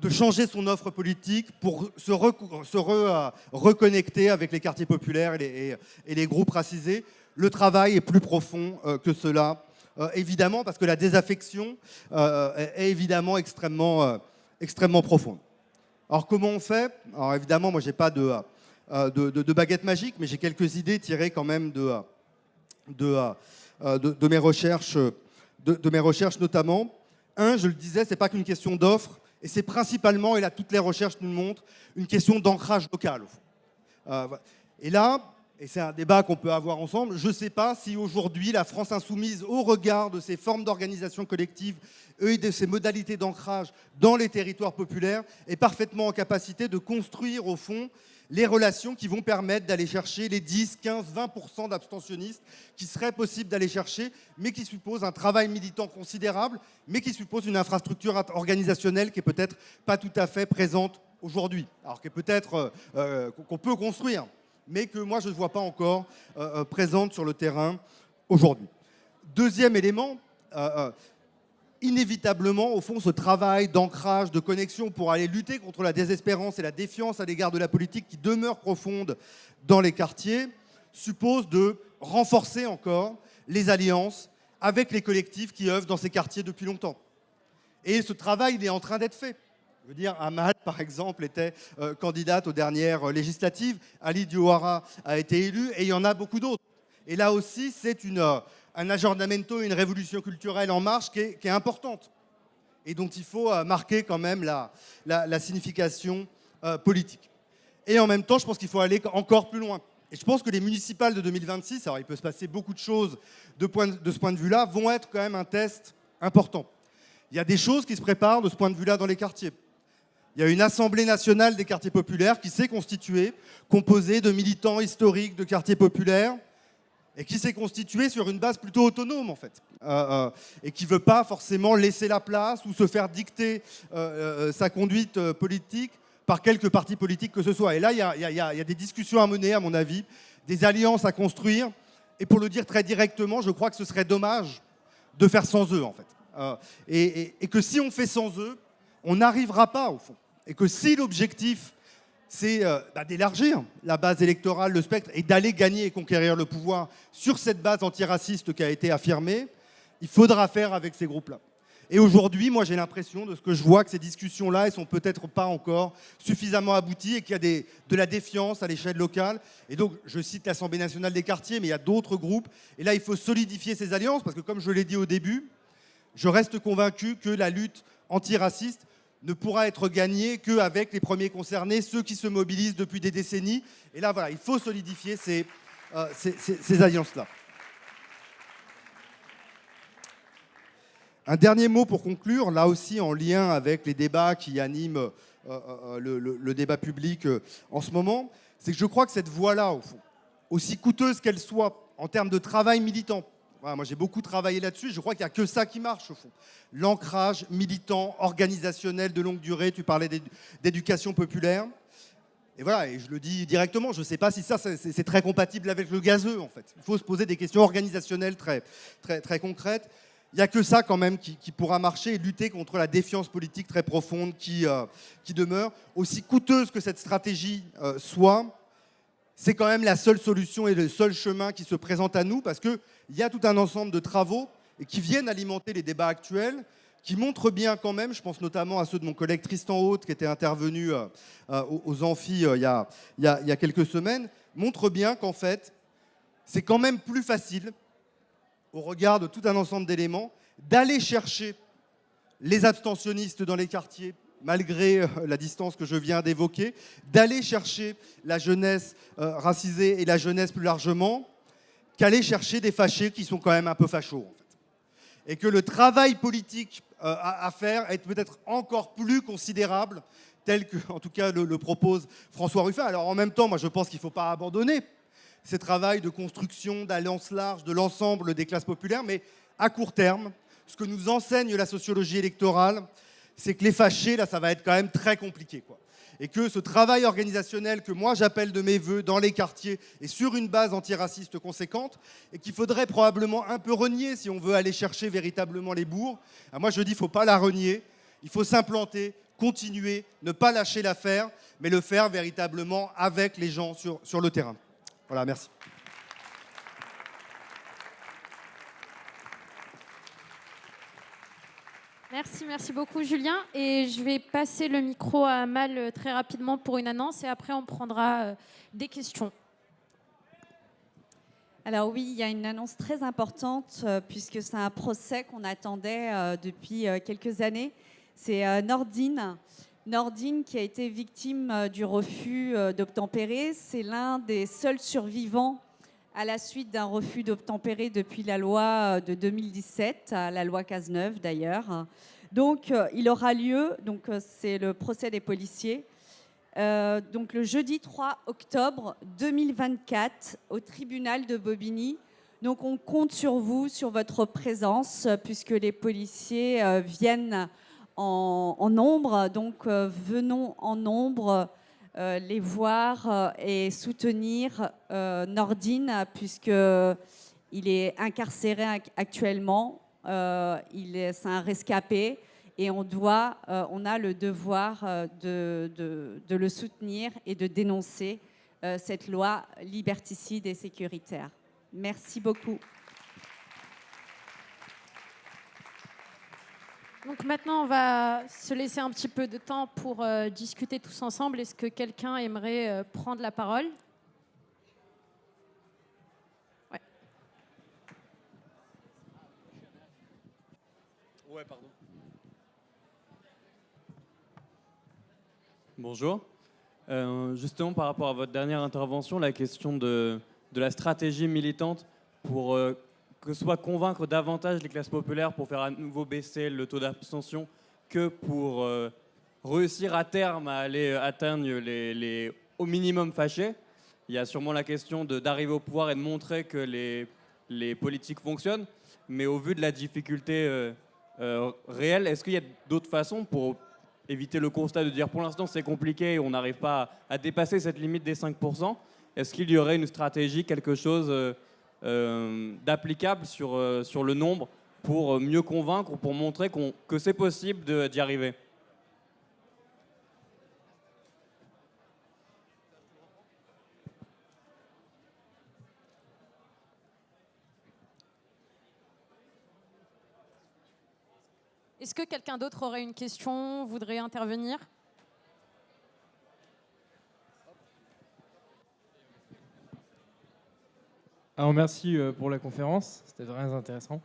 de changer son offre politique pour se reconnecter avec les quartiers populaires et les groupes racisés. Le travail est plus profond que cela, évidemment, parce que la désaffection est évidemment extrêmement profonde. Alors comment on fait? Alors évidemment, moi, je n'ai pas de baguette magique, mais j'ai quelques idées tirées quand même de mes recherches notamment. Je le disais, ce n'est pas qu'une question d'offre, et c'est principalement, et là toutes les recherches nous le montrent, une question d'ancrage local. Et là, et c'est un débat qu'on peut avoir ensemble, je ne sais pas si aujourd'hui la France insoumise, au regard de ses formes d'organisation collective et de ses modalités d'ancrage dans les territoires populaires, est parfaitement en capacité de construire au fond les relations qui vont permettre d'aller chercher les 10, 15, 20% d'abstentionnistes qui seraient possibles d'aller chercher, mais qui supposent un travail militant considérable, mais qui supposent une infrastructure organisationnelle qui est peut-être pas tout à fait présente aujourd'hui. Alors qui est peut-être qu'on peut construire, mais que moi je ne vois pas encore présente sur le terrain aujourd'hui. Deuxième élément, inévitablement, au fond, ce travail d'ancrage, de connexion pour aller lutter contre la désespérance et la défiance à l'égard de la politique qui demeure profonde dans les quartiers, suppose de renforcer encore les alliances avec les collectifs qui œuvrent dans ces quartiers depuis longtemps. Et ce travail, il est en train d'être fait. Je veux dire, Amal, par exemple, était candidate aux dernières législatives. Ali Diouara a été élu et il y en a beaucoup d'autres. Et là aussi, c'est un aggiornamento, une révolution culturelle en marche qui est importante et dont il faut marquer quand même la signification politique. Et en même temps, je pense qu'il faut aller encore plus loin. Et je pense que les municipales de 2026, alors il peut se passer beaucoup de choses de ce point de vue-là, vont être quand même un test important. Il y a des choses qui se préparent de ce point de vue-là dans les quartiers. Il y a une Assemblée nationale des quartiers populaires qui s'est constituée, composée de militants historiques de quartiers populaires, et qui s'est constituée sur une base plutôt autonome, en fait, et qui ne veut pas forcément laisser la place ou se faire dicter sa conduite politique par quelques partis politiques que ce soit. Et là, il y a des discussions à mener, à mon avis, des alliances à construire, et pour le dire très directement, je crois que ce serait dommage de faire sans eux, en fait. Et que si on fait sans eux, on n'arrivera pas, au fond. Et que si l'objectif, c'est d'élargir la base électorale, le spectre, et d'aller gagner et conquérir le pouvoir sur cette base antiraciste qui a été affirmée, il faudra faire avec ces groupes-là. Et aujourd'hui, moi, j'ai l'impression, de ce que je vois, que ces discussions-là, elles sont peut-être pas encore suffisamment abouties et qu'il y a de la défiance à l'échelle locale. Et donc, je cite l'Assemblée nationale des quartiers, mais il y a d'autres groupes. Et là, il faut solidifier ces alliances, parce que comme je l'ai dit au début, je reste convaincu que la lutte antiraciste ne pourra être gagnée qu'avec les premiers concernés, ceux qui se mobilisent depuis des décennies. Et là, voilà, il faut solidifier ces alliances-là. Un dernier mot pour conclure, là aussi en lien avec les débats qui animent le débat public en ce moment, c'est que je crois que cette voie-là, au fond, aussi coûteuse qu'elle soit en termes de travail militant, voilà, moi j'ai beaucoup travaillé là-dessus, je crois qu'il n'y a que ça qui marche au fond. L'ancrage militant, organisationnel de longue durée, tu parlais d'éducation populaire. Et voilà, et je le dis directement, je ne sais pas si ça c'est très compatible avec le gazeux en fait. Il faut se poser des questions organisationnelles très concrètes. il n'y a que ça quand même qui pourra marcher et lutter contre la défiance politique très profonde qui demeure. Aussi coûteuse que cette stratégie soit, c'est quand même la seule solution et le seul chemin qui se présente à nous, parce qu'il y a tout un ensemble de travaux et qui viennent alimenter les débats actuels, qui montrent bien quand même, je pense notamment à ceux de mon collègue Tristan Haute, qui était intervenu aux amphis il y a quelques semaines, montrent bien qu'en fait, c'est quand même plus facile, au regard de tout un ensemble d'éléments, d'aller chercher les abstentionnistes dans les quartiers, malgré la distance que je viens d'évoquer, d'aller chercher la jeunesse racisée et la jeunesse plus largement, qu'aller chercher des fâchés qui sont quand même un peu fachos, en fait. Et que le travail politique à faire est peut-être encore plus considérable, tel que, en tout cas, le propose François Ruffin. Alors en même temps, moi je pense qu'il ne faut pas abandonner ces travaux de construction, d'alliance large de l'ensemble des classes populaires, mais à court terme, ce que nous enseigne la sociologie électorale, c'est que les fâchés, là, ça va être quand même très compliqué, quoi. Et que ce travail organisationnel que moi j'appelle de mes voeux dans les quartiers et sur une base antiraciste conséquente, et qu'il faudrait probablement un peu renier si on veut aller chercher véritablement les bourgs, moi je dis qu'il ne faut pas la renier, il faut s'implanter, continuer, ne pas lâcher l'affaire, mais le faire véritablement avec les gens sur le terrain. Voilà, merci. Merci beaucoup Julien. Et je vais passer le micro à Amal très rapidement pour une annonce et après on prendra des questions. Alors oui, il y a une annonce très importante puisque c'est un procès qu'on attendait depuis quelques années. C'est Nordine. Nordine qui a été victime du refus d'obtempérer. C'est l'un des seuls survivants à la suite d'un refus d'obtempérer depuis la loi de 2017, la loi Cazeneuve d'ailleurs. Donc il aura lieu, c'est le procès des policiers, donc le jeudi 3 octobre 2024 au tribunal de Bobigny. Donc on compte sur vous, sur votre présence, puisque les policiers viennent en nombre. Donc venons en nombre les voir et soutenir Nordine, puisqu'il est incarcéré actuellement. C'est un rescapé et on a le devoir de le soutenir et de dénoncer cette loi liberticide et sécuritaire. Merci beaucoup. Donc maintenant, on va se laisser un petit peu de temps pour discuter tous ensemble. Est-ce que quelqu'un aimerait prendre la parole ? Ouais. Ouais, pardon. Bonjour. Justement, par rapport à votre dernière intervention, la question de la stratégie militante pour que ce soit convaincre davantage les classes populaires pour faire à nouveau baisser le taux d'abstention que pour réussir à terme à aller atteindre les au minimum fâchés. Il y a sûrement la question d'arriver au pouvoir et de montrer que les politiques fonctionnent. Mais au vu de la difficulté réelle, est-ce qu'il y a d'autres façons pour éviter le constat de dire pour l'instant c'est compliqué et on n'arrive pas à dépasser cette limite des 5%? Est-ce qu'il y aurait une stratégie, quelque chose d'applicable sur le nombre pour mieux convaincre, pour montrer que c'est possible d'y arriver? Est-ce que quelqu'un d'autre aurait une question, voudrait intervenir ? Alors merci pour la conférence, c'était très intéressant.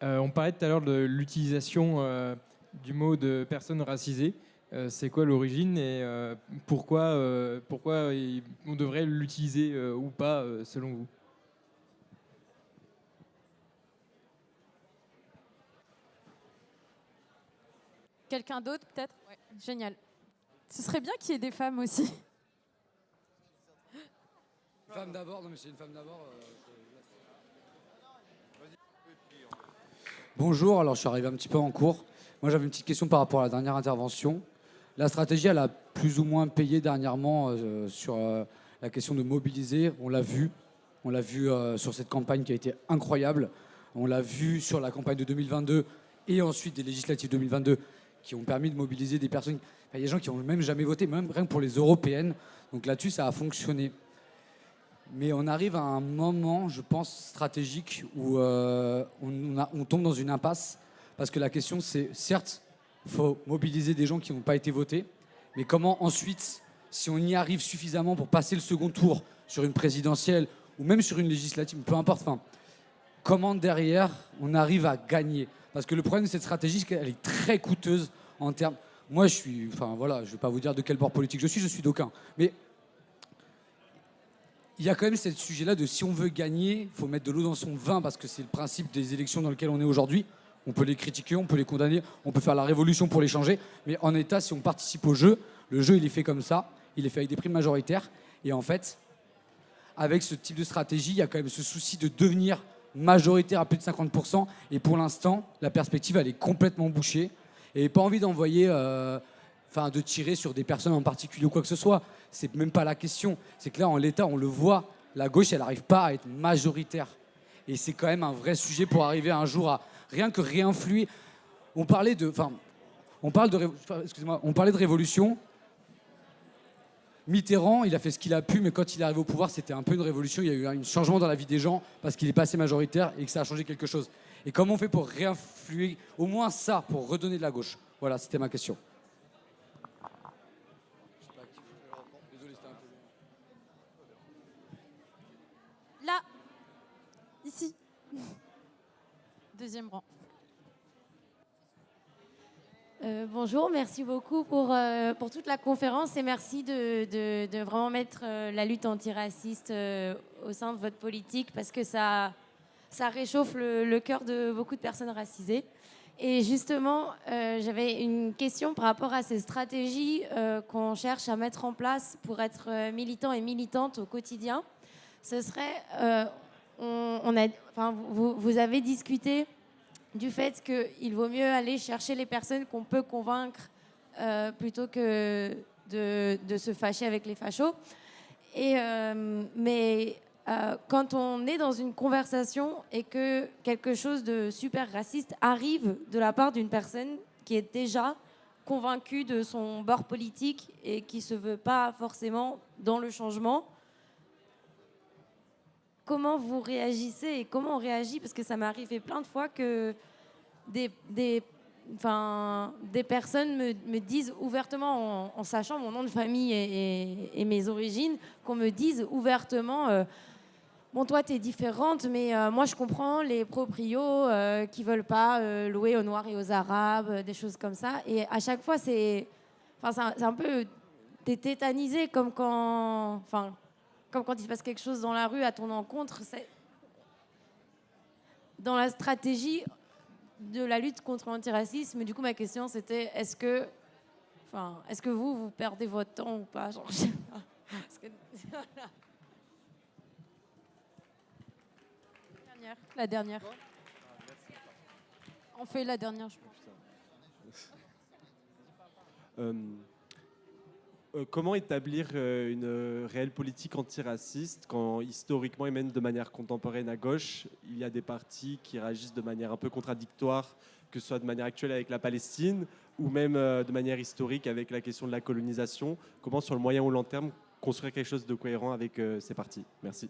On parlait tout à l'heure de l'utilisation du mot de personnes racisées. C'est quoi l'origine et pourquoi on devrait l'utiliser ou pas selon vous? Quelqu'un d'autre peut-être ? Ouais. Génial. Ce serait bien qu'il y ait des femmes aussi. Une femme d'abord, non mais c'est une femme d'abord. Bonjour, alors je suis arrivé un petit peu en cours. Moi j'avais une petite question par rapport à la dernière intervention. La stratégie, elle a plus ou moins payé dernièrement sur la question de mobiliser. On l'a vu sur cette campagne qui a été incroyable. On l'a vu sur la campagne de 2022 et ensuite des législatives 2022 qui ont permis de mobiliser des personnes. Il y a des gens qui n'ont même jamais voté, même rien que pour les européennes. Donc là-dessus, ça a fonctionné. Mais on arrive à un moment, je pense, stratégique où on tombe dans une impasse. Parce que la question, c'est, certes, il faut mobiliser des gens qui n'ont pas été votés. Mais comment ensuite, si on y arrive suffisamment pour passer le second tour sur une présidentielle ou même sur une législative, peu importe, enfin, comment derrière on arrive à gagner? Parce que le problème de cette stratégie, c'est qu'elle est très coûteuse en termes. Moi, je ne vais pas vous dire de quel bord politique je suis d'aucun. Mais il y a quand même ce sujet-là de si on veut gagner, il faut mettre de l'eau dans son vin, parce que c'est le principe des élections dans lesquelles on est aujourd'hui. On peut les critiquer, on peut les condamner, on peut faire la révolution pour les changer. Mais en état, si on participe au jeu, le jeu, il est fait comme ça. Il est fait avec des primes majoritaires. Et en fait, avec ce type de stratégie, il y a quand même ce souci de devenir majoritaire à plus de 50%. Et pour l'instant, la perspective, elle est complètement bouchée. Et pas envie d'envoyer, de tirer sur des personnes en particulier ou quoi que ce soit. C'est même pas la question. C'est que là, en l'état, on le voit, la gauche, elle n'arrive pas à être majoritaire. Et c'est quand même un vrai sujet pour arriver un jour à rien que réinfluer. On parlait de révolution. Mitterrand, il a fait ce qu'il a pu, mais quand il est arrivé au pouvoir, c'était un peu une révolution. Il y a eu un changement dans la vie des gens parce qu'il est passé majoritaire et que ça a changé quelque chose. Et comment on fait pour réinfluer au moins ça, pour redonner de la gauche? Voilà, c'était ma question. Là, ici. Deuxième rang. Bonjour, merci beaucoup pour toute la conférence et merci de vraiment mettre la lutte antiraciste au sein de votre politique parce que ça réchauffe le cœur de beaucoup de personnes racisées. Et justement, j'avais une question par rapport à ces stratégies qu'on cherche à mettre en place pour être militant et militante au quotidien. Ce serait, vous avez discuté du fait qu'il vaut mieux aller chercher les personnes qu'on peut convaincre plutôt que de se fâcher avec les fachos. Mais quand on est dans une conversation et que quelque chose de super raciste arrive de la part d'une personne qui est déjà convaincue de son bord politique et qui ne se veut pas forcément dans le changement, comment vous réagissez et comment on réagit? Parce que ça m'est arrivé plein de fois que des personnes me disent ouvertement, en sachant mon nom de famille et mes origines, qu'on me dise ouvertement bon, toi, tu es différente, mais moi, je comprends les proprios qui veulent pas louer aux Noirs et aux Arabes, des choses comme ça. Et à chaque fois, c'est un peu... T'es tétanisé, comme quand il se passe quelque chose dans la rue à ton encontre. Dans la stratégie de la lutte contre l'antiracisme, du coup, ma question, c'était est-ce que vous perdez votre temps ou pas? Genre, je sais pas. Parce que... La dernière. On fait la dernière, je pense. Comment établir une réelle politique antiraciste quand historiquement et même de manière contemporaine à gauche, il y a des partis qui réagissent de manière un peu contradictoire, que ce soit de manière actuelle avec la Palestine ou même de manière historique avec la question de la colonisation? Comment sur le moyen ou long terme construire quelque chose de cohérent avec ces partis? Merci.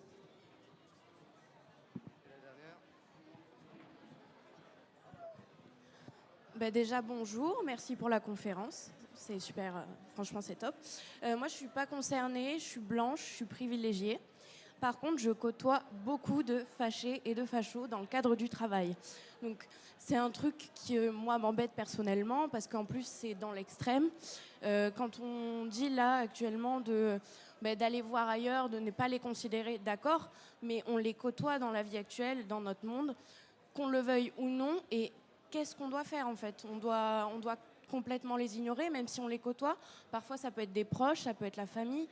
Déjà, bonjour, merci pour la conférence. C'est super, franchement, c'est top. Moi, je ne suis pas concernée, je suis blanche, je suis privilégiée. Par contre, je côtoie beaucoup de fâchés et de fachos dans le cadre du travail. Donc, c'est un truc qui, moi, m'embête personnellement parce qu'en plus, c'est dans l'extrême. Quand on dit là, actuellement, d'aller voir ailleurs, de ne pas les considérer, d'accord, mais on les côtoie dans la vie actuelle, dans notre monde, qu'on le veuille ou non, et qu'est-ce qu'on doit faire en fait? On doit complètement les ignorer, même si on les côtoie. Parfois, ça peut être des proches, ça peut être la famille.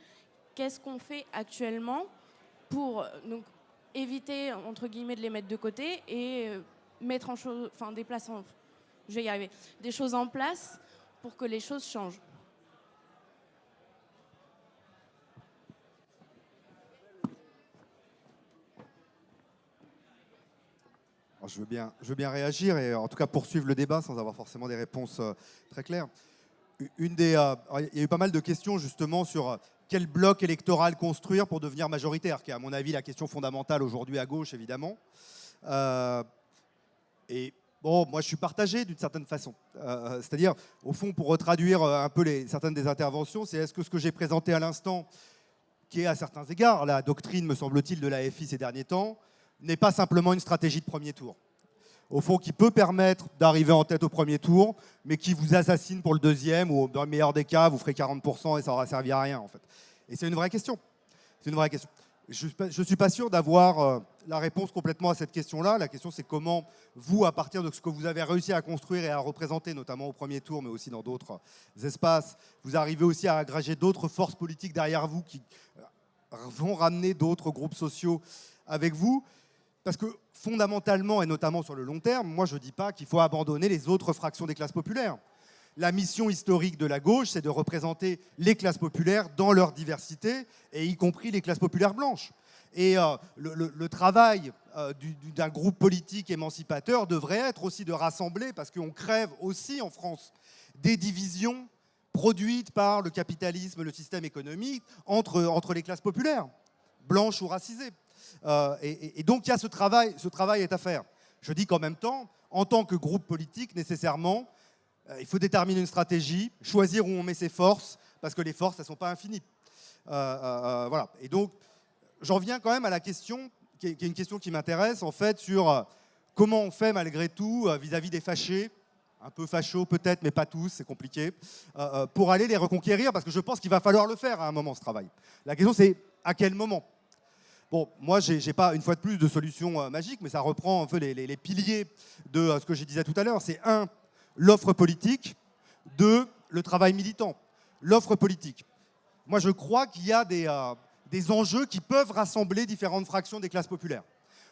Qu'est-ce qu'on fait actuellement pour donc, éviter, entre guillemets, de les mettre de côté et mettre des choses en place pour que les choses changent? Alors, je veux bien réagir et en tout cas poursuivre le débat sans avoir forcément des réponses très claires. Il y a eu pas mal de questions justement sur quel bloc électoral construire pour devenir majoritaire, qui est à mon avis la question fondamentale aujourd'hui à gauche, évidemment. Et bon, moi je suis partagé d'une certaine façon. C'est-à-dire, au fond, pour retraduire un peu certaines des interventions, c'est est-ce que ce que j'ai présenté à l'instant, qui est à certains égards la doctrine, me semble-t-il, de l'AFI ces derniers temps, n'est pas simplement une stratégie de premier tour. Au fond, qui peut permettre d'arriver en tête au premier tour, mais qui vous assassine pour le deuxième, ou dans le meilleur des cas, vous ferez 40% et ça n'aura servi à rien, en fait. Et c'est une vraie question. C'est une vraie question. Je ne suis pas sûr d'avoir la réponse complètement à cette question-là. La question, c'est comment vous, à partir de ce que vous avez réussi à construire et à représenter, notamment au premier tour, mais aussi dans d'autres espaces, vous arrivez aussi à agréger d'autres forces politiques derrière vous qui vont ramener d'autres groupes sociaux avec vous. Parce que fondamentalement, et notamment sur le long terme, moi je ne dis pas qu'il faut abandonner les autres fractions des classes populaires. La mission historique de la gauche, c'est de représenter les classes populaires dans leur diversité, et y compris les classes populaires blanches. Et le travail d'un groupe politique émancipateur devrait être aussi de rassembler, parce qu'on crève aussi en France des divisions produites par le capitalisme, le système économique, entre les classes populaires, blanches ou racisées. Et donc, il y a ce travail est à faire. Je dis qu'en même temps, en tant que groupe politique, nécessairement, il faut déterminer une stratégie, choisir où on met ses forces, parce que les forces, elles ne sont pas infinies. Voilà. Et donc, j'en viens quand même à la question, qui est une question qui m'intéresse, en fait, sur comment on fait, malgré tout, vis-à-vis des fâchés, un peu fachos peut-être, mais pas tous, c'est compliqué, pour aller les reconquérir, parce que je pense qu'il va falloir le faire à un moment, ce travail. La question, c'est à quel moment ? Bon, moi, je n'ai pas, une fois de plus, de solution magique, mais ça reprend un peu les piliers de ce que je disais tout à l'heure. C'est 1, l'offre politique, 2, le travail militant. L'offre politique. Moi, je crois qu'il y a des enjeux qui peuvent rassembler différentes fractions des classes populaires.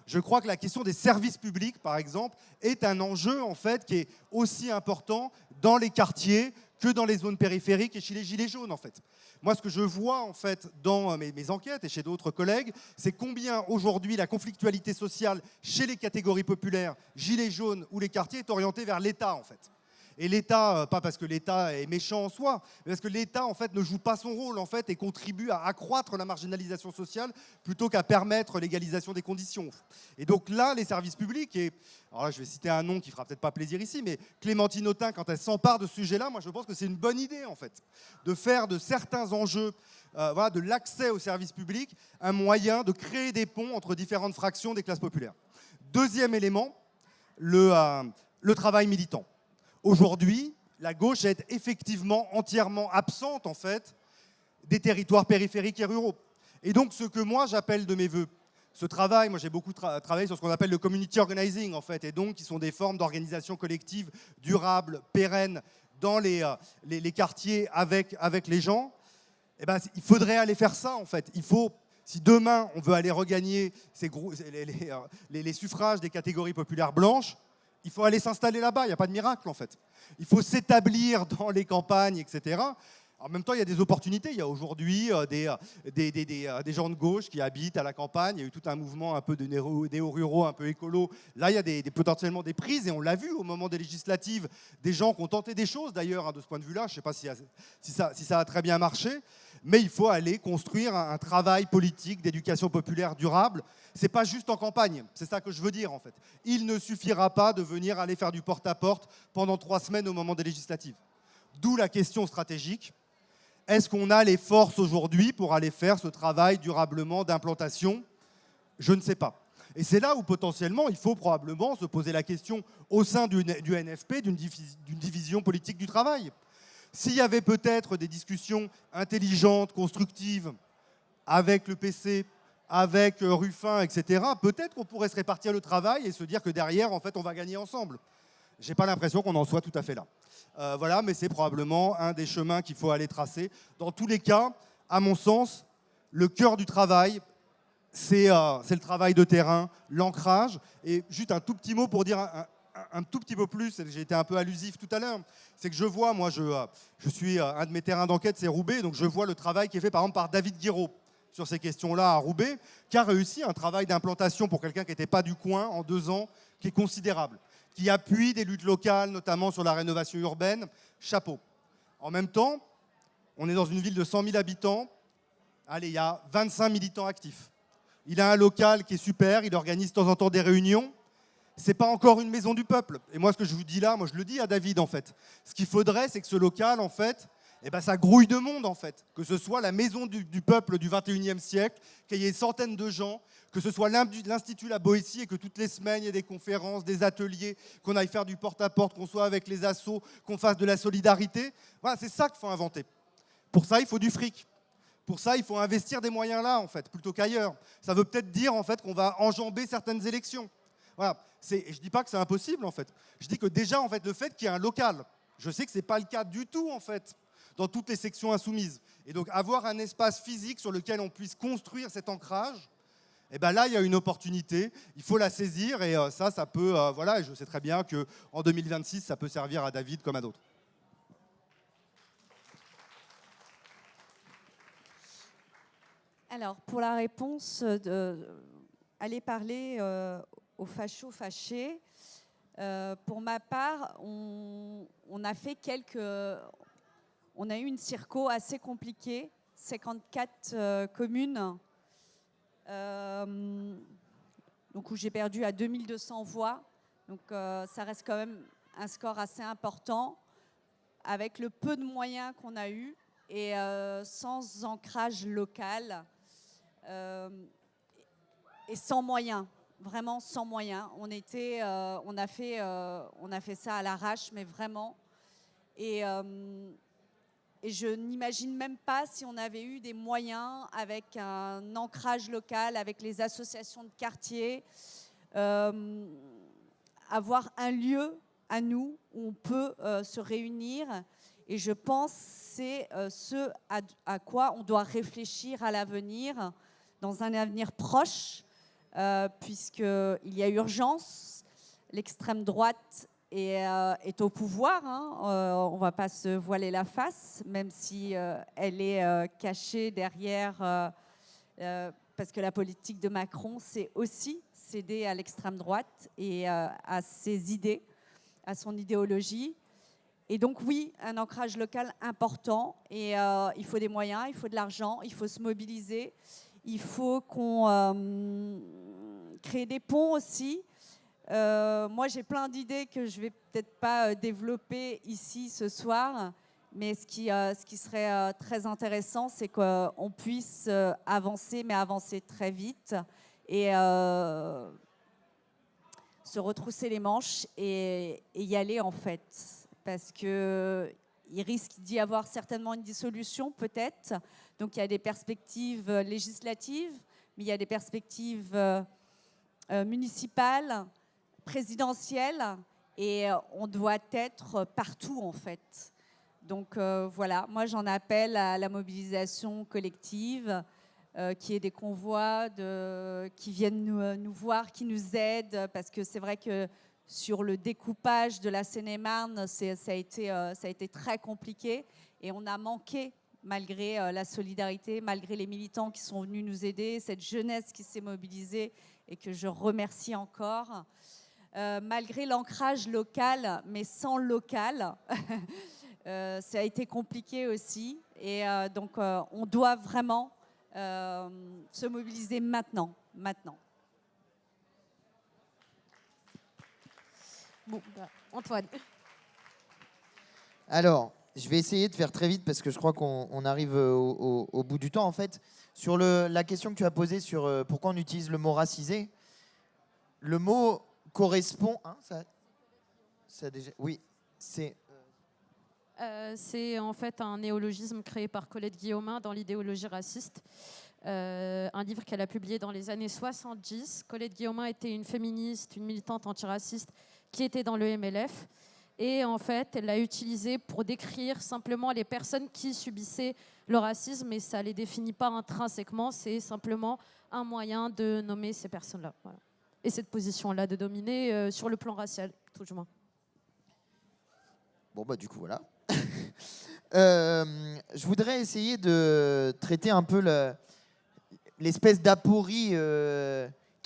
Je crois que la question des services publics, par exemple, est un enjeu, en fait, qui est aussi important dans les quartiers que dans les zones périphériques et chez les gilets jaunes, en fait. Moi, ce que je vois, en fait, dans mes enquêtes et chez d'autres collègues, c'est combien, aujourd'hui, la conflictualité sociale chez les catégories populaires, gilets jaunes ou les quartiers, est orientée vers l'État, en fait. Et l'État, pas parce que l'État est méchant en soi, mais parce que l'État, en fait, ne joue pas son rôle, en fait, et contribue à accroître la marginalisation sociale plutôt qu'à permettre l'égalisation des conditions. Et donc là, les services publics, et alors là, je vais citer un nom qui fera peut-être pas plaisir ici, mais Clémentine Autain, quand elle s'empare de ce sujet-là, moi, je pense que c'est une bonne idée, en fait, de faire de certains enjeux, voilà, de l'accès aux services publics, un moyen de créer des ponts entre différentes fractions des classes populaires. Deuxième élément, le travail militant. Aujourd'hui, la gauche est effectivement entièrement absente, en fait, des territoires périphériques et ruraux. Et donc, ce que moi, j'appelle de mes voeux, ce travail, moi j'ai beaucoup travaillé sur ce qu'on appelle le community organizing, en fait, et donc qui sont des formes d'organisation collective durable, pérenne, dans les quartiers avec les gens, eh ben, il faudrait aller faire ça, en fait. Il faut, si demain, on veut aller regagner les suffrages des catégories populaires blanches, il faut aller s'installer là-bas, il n'y a pas de miracle en fait. Il faut s'établir dans les campagnes, etc. En même temps, il y a des opportunités. Il y a aujourd'hui des gens de gauche qui habitent à la campagne. Il y a eu tout un mouvement un peu de néo-ruraux, un peu écolo. Là, il y a potentiellement des prises, et on l'a vu au moment des législatives, des gens qui ont tenté des choses d'ailleurs, hein, de ce point de vue-là. Je ne sais pas si ça a très bien marché, mais il faut aller construire un travail politique d'éducation populaire durable. Ce n'est pas juste en campagne, c'est ça que je veux dire en fait. Il ne suffira pas de venir aller faire du porte-à-porte pendant 3 semaines au moment des législatives. D'où la question stratégique. Est-ce qu'on a les forces aujourd'hui pour aller faire ce travail durablement d'implantation ? Je ne sais pas. Et c'est là où potentiellement il faut probablement se poser la question au sein du NFP d'une division politique du travail. S'il y avait peut-être des discussions intelligentes, constructives, avec le PC, avec Ruffin, etc., peut-être qu'on pourrait se répartir le travail et se dire que derrière, en fait, on va gagner ensemble. Je n'ai pas l'impression qu'on en soit tout à fait là. Voilà, mais c'est probablement un des chemins qu'il faut aller tracer. Dans tous les cas, à mon sens, le cœur du travail, c'est le travail de terrain, l'ancrage. Et juste un tout petit mot pour dire un tout petit peu plus, j'ai été un peu allusif tout à l'heure, c'est que je vois, moi je suis un de mes terrains d'enquête, c'est Roubaix, donc je vois le travail qui est fait par exemple par David Guiraud sur ces questions-là à Roubaix, qui a réussi un travail d'implantation pour quelqu'un qui n'était pas du coin en 2 ans, qui est considérable, qui appuie des luttes locales, notamment sur la rénovation urbaine. Chapeau. En même temps, on est dans une ville de 100 000 habitants. Allez, il y a 25 militants actifs. Il a un local qui est super, il organise de temps en temps des réunions. C'est pas encore une maison du peuple. Et moi, ce que je vous dis là, moi je le dis à David en fait. Ce qu'il faudrait, c'est que ce local, en fait, eh ben, ça grouille de monde en fait. Que ce soit la maison du peuple du 21e siècle, qu'il y ait centaines de gens, que ce soit l'Institut La Boétie et que toutes les semaines, il y ait des conférences, des ateliers, qu'on aille faire du porte-à-porte, qu'on soit avec les assos, qu'on fasse de la solidarité. Voilà, c'est ça qu'il faut inventer. Pour ça, il faut du fric. Pour ça, il faut investir des moyens là, en fait, plutôt qu'ailleurs. Ça veut peut-être dire, en fait, qu'on va enjamber certaines élections. Voilà. Et je ne dis pas que c'est impossible, en fait. Je dis que déjà, en fait, le fait qu'il y ait un local, je sais que ce n'est pas le cas du tout, en fait, dans toutes les sections insoumises. Et donc, avoir un espace physique sur lequel on puisse construire cet ancrage, et ben là, il y a une opportunité, il faut la saisir, et ça peut, voilà, et je sais très bien qu'en 2026, ça peut servir à David comme à d'autres. Alors, pour la réponse, aller parler aux fachos fâchés, pour ma part, on a eu une circo assez compliquée, 54 communes, donc où j'ai perdu à 2200 voix. Donc ça reste quand même un score assez important, avec le peu de moyens qu'on a eu et sans ancrage local et sans moyens. Vraiment sans moyens. On a fait ça à l'arrache, mais vraiment. Et je n'imagine même pas si on avait eu des moyens avec un ancrage local, avec les associations de quartier, avoir un lieu à nous où on peut se réunir. Et je pense que c'est ce à quoi on doit réfléchir à l'avenir, dans un avenir proche, puisqu'il y a urgence. L'extrême droite est au pouvoir, hein. On ne va pas se voiler la face, même si elle est cachée derrière, parce que la politique de Macron, c'est aussi céder à l'extrême droite et à ses idées, à son idéologie. Et donc oui, un ancrage local important, et il faut des moyens, il faut de l'argent, il faut se mobiliser, il faut qu'on crée des ponts aussi. Moi, j'ai plein d'idées que je ne vais peut-être pas développer ici ce soir, mais ce qui serait très intéressant, c'est qu'on puisse avancer, mais avancer très vite, et se retrousser les manches et y aller en fait. Parce qu'il risque d'y avoir certainement une dissolution, peut-être. Donc il y a des perspectives législatives, mais il y a des perspectives municipales, présidentielles, et on doit être partout, en fait. Donc voilà, moi j'en appelle à la mobilisation collective, qu'il y ait des convois qui viennent nous voir, qui nous aident, parce que c'est vrai que sur le découpage de la Seine-et-Marne, ça a été très compliqué, et on a manqué, malgré la solidarité, malgré les militants qui sont venus nous aider, cette jeunesse qui s'est mobilisée et que je remercie encore, malgré l'ancrage local, mais sans local, ça a été compliqué aussi, et donc on doit vraiment se mobiliser maintenant. Bon, Antoine. Alors, je vais essayer de faire très vite parce que je crois qu'on arrive au bout du temps. En fait, sur la question que tu as posée sur pourquoi on utilise le mot racisé, le mot correspond... Hein, ça déjà, oui, c'est... C'est en fait un néologisme créé par Colette Guillaumin dans l'idéologie raciste. Un livre qu'elle a publié dans les années 70. Colette Guillaumin était une féministe, une militante antiraciste qui était dans le MLF. Et en fait, elle l'a utilisé pour décrire simplement les personnes qui subissaient le racisme, mais ça ne les définit pas intrinsèquement, c'est simplement un moyen de nommer ces personnes-là. Voilà. Et cette position-là de dominer sur le plan racial, tout du moins. Bon, bah du coup, voilà. Je voudrais essayer de traiter un peu l'espèce d'aporie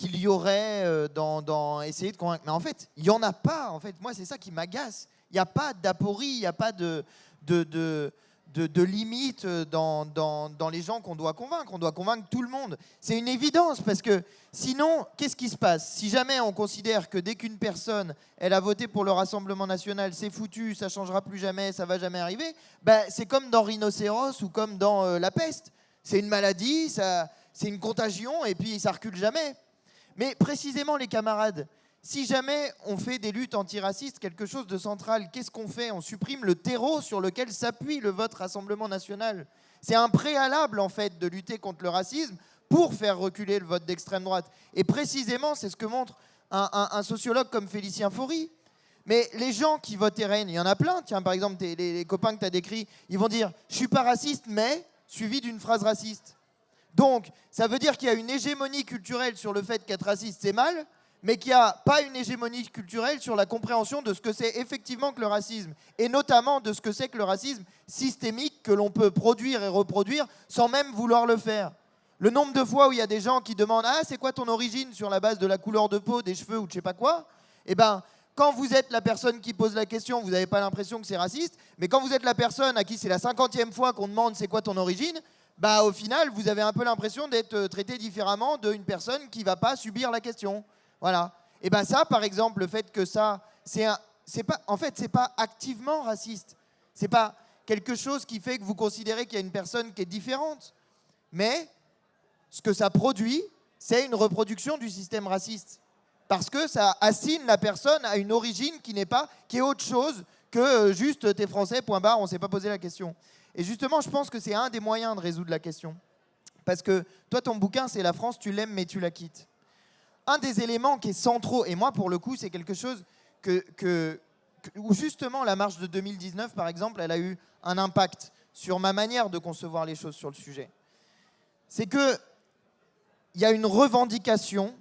qu'il y aurait dans essayer de convaincre. Mais en fait, il n'y en a pas. En fait, moi, c'est ça qui m'agace. Il n'y a pas d'aporie, il n'y a pas de limite dans les gens qu'on doit convaincre. On doit convaincre tout le monde. C'est une évidence, parce que sinon, qu'est-ce qui se passe? Si jamais on considère que dès qu'une personne, elle a voté pour le Rassemblement national, c'est foutu, ça ne changera plus jamais, ça ne va jamais arriver, ben, c'est comme dans Rhinocéros ou comme dans la peste. C'est une maladie, c'est une contagion, et puis ça ne recule jamais. Mais précisément, les camarades, si jamais on fait des luttes antiracistes quelque chose de central, qu'est-ce qu'on fait? On supprime le terreau sur lequel s'appuie le vote Rassemblement national. C'est un préalable, en fait, de lutter contre le racisme pour faire reculer le vote d'extrême droite. Et précisément, c'est ce que montre un sociologue comme Félicien Faury. Mais les gens qui votent RN, il y en a plein. Tiens, par exemple, les copains que tu as décrits, ils vont dire « je suis pas raciste, mais… » suivi d'une phrase raciste. Donc, ça veut dire qu'il y a une hégémonie culturelle sur le fait qu'être raciste, c'est mal, mais qu'il n'y a pas une hégémonie culturelle sur la compréhension de ce que c'est effectivement que le racisme, et notamment de ce que c'est que le racisme systémique que l'on peut produire et reproduire sans même vouloir le faire. Le nombre de fois où il y a des gens qui demandent « Ah, c'est quoi ton origine ?» sur la base de la couleur de peau, des cheveux ou de je sais pas quoi, eh ben, quand vous êtes la personne qui pose la question, vous n'avez pas l'impression que c'est raciste, mais quand vous êtes la personne à qui c'est la 50e fois qu'on demande « C'est quoi ton origine ?» bah, au final, vous avez un peu l'impression d'être traité différemment d'une personne qui ne va pas subir la question. Voilà. Et bien ça, par exemple, le fait que ça, c'est pas activement raciste. C'est pas quelque chose qui fait que vous considérez qu'il y a une personne qui est différente. Mais ce que ça produit, c'est une reproduction du système raciste. Parce que ça assigne la personne à une origine qui est autre chose que juste t'es français, point barre, on ne s'est pas posé la question. Et justement, je pense que c'est un des moyens de résoudre la question. Parce que toi, ton bouquin, c'est La France, tu l'aimes, mais tu la quittes. Un des éléments qui est centraux, et moi, pour le coup, c'est quelque chose où justement la marche de 2019, par exemple, elle a eu un impact sur ma manière de concevoir les choses sur le sujet. C'est qu'il y a une revendication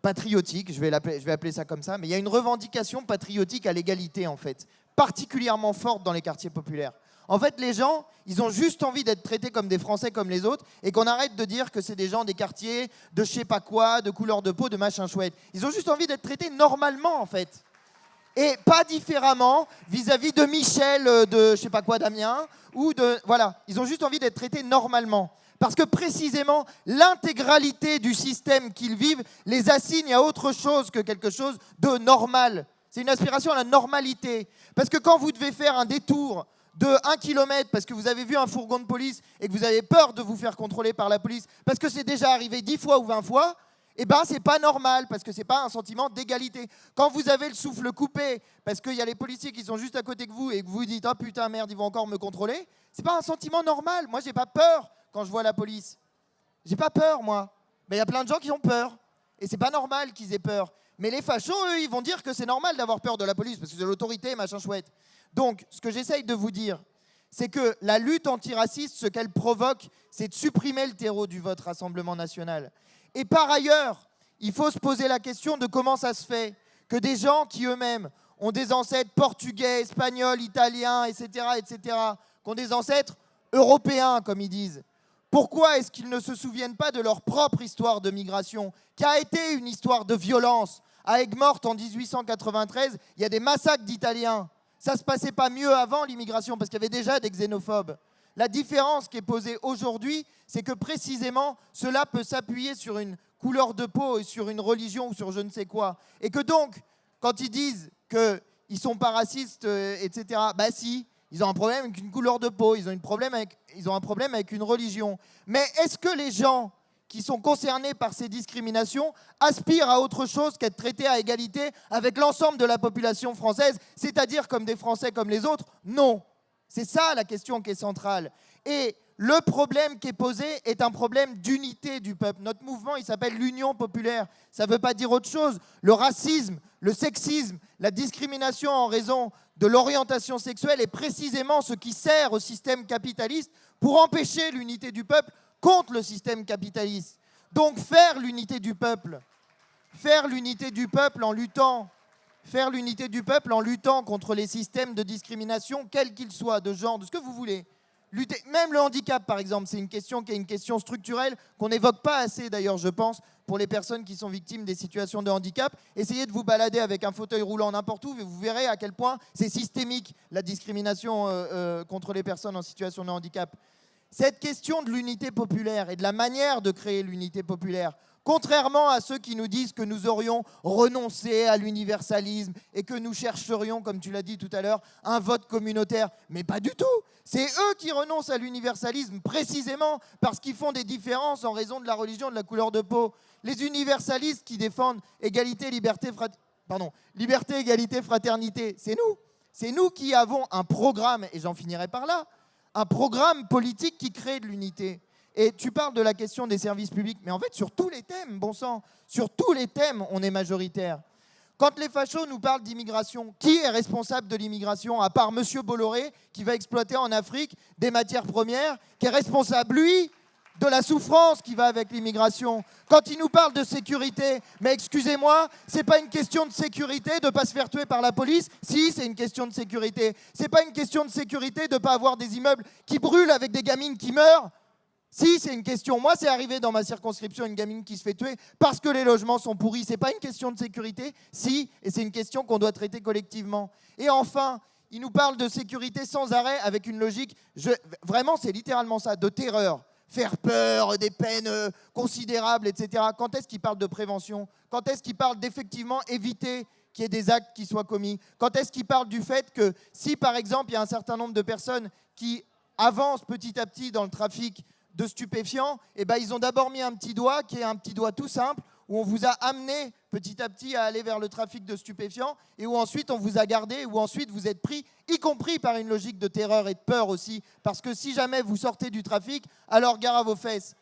patriotique, je vais appeler ça comme ça, mais il y a une revendication patriotique à l'égalité, en fait, particulièrement forte dans les quartiers populaires. En fait, les gens, ils ont juste envie d'être traités comme des Français comme les autres et qu'on arrête de dire que c'est des gens des quartiers, de je sais pas quoi, de couleur de peau, de machin chouette. Ils ont juste envie d'être traités normalement, en fait. Et pas différemment vis-à-vis de Michel, de je sais pas quoi, Damien, ou de… Voilà, ils ont juste envie d'être traités normalement. Parce que précisément, l'intégralité du système qu'ils vivent les assigne à autre chose que quelque chose de normal. C'est une aspiration à la normalité. Parce que quand vous devez faire un détour de 1 km parce que vous avez vu un fourgon de police et que vous avez peur de vous faire contrôler par la police parce que c'est déjà arrivé 10 fois ou 20 fois, eh ben c'est pas normal parce que c'est pas un sentiment d'égalité. Quand vous avez le souffle coupé parce qu'il y a les policiers qui sont juste à côté de vous et que vous vous dites « Oh putain, merde, ils vont encore me contrôler », c'est pas un sentiment normal. Moi, j'ai pas peur quand je vois la police. J'ai pas peur, moi. Mais il y a plein de gens qui ont peur. Et c'est pas normal qu'ils aient peur. Mais les fachos, eux, ils vont dire que c'est normal d'avoir peur de la police parce que c'est l'autorité, machin chouette. Donc, ce que j'essaye de vous dire, c'est que la lutte antiraciste, ce qu'elle provoque, c'est de supprimer le terreau du vote Rassemblement national. Et par ailleurs, il faut se poser la question de comment ça se fait que des gens qui eux-mêmes ont des ancêtres portugais, espagnols, italiens, etc., qui ont des ancêtres européens, comme ils disent, pourquoi est-ce qu'ils ne se souviennent pas de leur propre histoire de migration, qui a été une histoire de violence? À Aigues-Mortes, en 1893, il y a des massacres d'Italiens. Ça ne se passait pas mieux avant l'immigration, parce qu'il y avait déjà des xénophobes. La différence qui est posée aujourd'hui, c'est que précisément, cela peut s'appuyer sur une couleur de peau et sur une religion ou sur je ne sais quoi. Et que donc, quand ils disent qu'ils ne sont pas racistes, etc., bah si, ils ont un problème avec une couleur de peau, ils ont un problème avec une religion. Mais est-ce que les gens qui sont concernés par ces discriminations aspirent à autre chose qu'être traités à égalité avec l'ensemble de la population française, c'est-à-dire comme des Français comme les autres? Non. C'est ça la question qui est centrale. Et le problème qui est posé est un problème d'unité du peuple. Notre mouvement, il s'appelle l'Union populaire. Ça ne veut pas dire autre chose. Le racisme, le sexisme, la discrimination en raison de l'orientation sexuelle est précisément ce qui sert au système capitaliste pour empêcher l'unité du peuple contre le système capitaliste. Donc faire l'unité du peuple en luttant contre les systèmes de discrimination, quels qu'ils soient, de genre, de ce que vous voulez, Même le handicap, par exemple, c'est une question qui est une question structurelle qu'on n'évoque pas assez, d'ailleurs, je pense, pour les personnes qui sont victimes des situations de handicap. Essayez de vous balader avec un fauteuil roulant n'importe où, et vous verrez à quel point c'est systémique, la discrimination contre les personnes en situation de handicap. Cette question de l'unité populaire et de la manière de créer l'unité populaire, contrairement à ceux qui nous disent que nous aurions renoncé à l'universalisme et que nous chercherions, comme tu l'as dit tout à l'heure, un vote communautaire. Mais pas du tout. C'est eux qui renoncent à l'universalisme précisément parce qu'ils font des différences en raison de la religion, de la couleur de peau. Les universalistes qui défendent égalité, liberté, égalité, fraternité, c'est nous. C'est nous qui avons un programme, et j'en finirai par là, un programme politique qui crée de l'unité. Et tu parles de la question des services publics, mais en fait, sur tous les thèmes, bon sang, sur tous les thèmes, on est majoritaire. Quand les fachos nous parlent d'immigration, qui est responsable de l'immigration, à part M. Bolloré, qui va exploiter en Afrique des matières premières, qui est responsable, lui, de la souffrance qui va avec l'immigration. Quand il nous parle de sécurité, mais excusez-moi, c'est pas une question de sécurité de ne pas se faire tuer par la police. Si, c'est une question de sécurité. C'est pas une question de sécurité de ne pas avoir des immeubles qui brûlent avec des gamines qui meurent. Si, c'est une question. Moi, c'est arrivé dans ma circonscription, une gamine qui se fait tuer parce que les logements sont pourris. C'est pas une question de sécurité. Si, et c'est une question qu'on doit traiter collectivement. Et enfin, il nous parle de sécurité sans arrêt avec une logique, vraiment, c'est littéralement ça, de terreur. Faire peur, des peines considérables, etc. Quand est-ce qu'il parle de prévention? Quand est-ce qu'il parle d'effectivement éviter qu'il y ait des actes qui soient commis? Quand est-ce qu'il parle du fait que si, par exemple, il y a un certain nombre de personnes qui avancent petit à petit dans le trafic de stupéfiants, eh ben, ils ont d'abord mis un petit doigt, qui est un petit doigt tout simple, où on vous a amené petit à petit à aller vers le trafic de stupéfiants, et où ensuite on vous a gardé, où ensuite vous êtes pris, y compris par une logique de terreur et de peur aussi, parce que si jamais vous sortez du trafic, alors gare à vos fesses.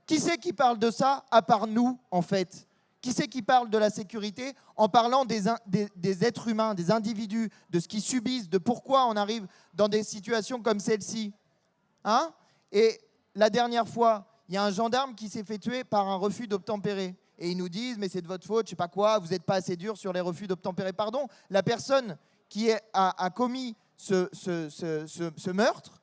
Qui c'est qui parle de ça, à part nous, en fait? Qui c'est qui parle de la sécurité en parlant des êtres humains, des individus, de ce qu'ils subissent, de pourquoi on arrive dans des situations comme celle-ci, hein? Et la dernière fois, il y a un gendarme qui s'est fait tuer par un refus d'obtempérer. Et ils nous disent, mais c'est de votre faute, je sais pas quoi, vous n'êtes pas assez dur sur les refus d'obtempérer. Pardon, la personne qui a commis ce meurtre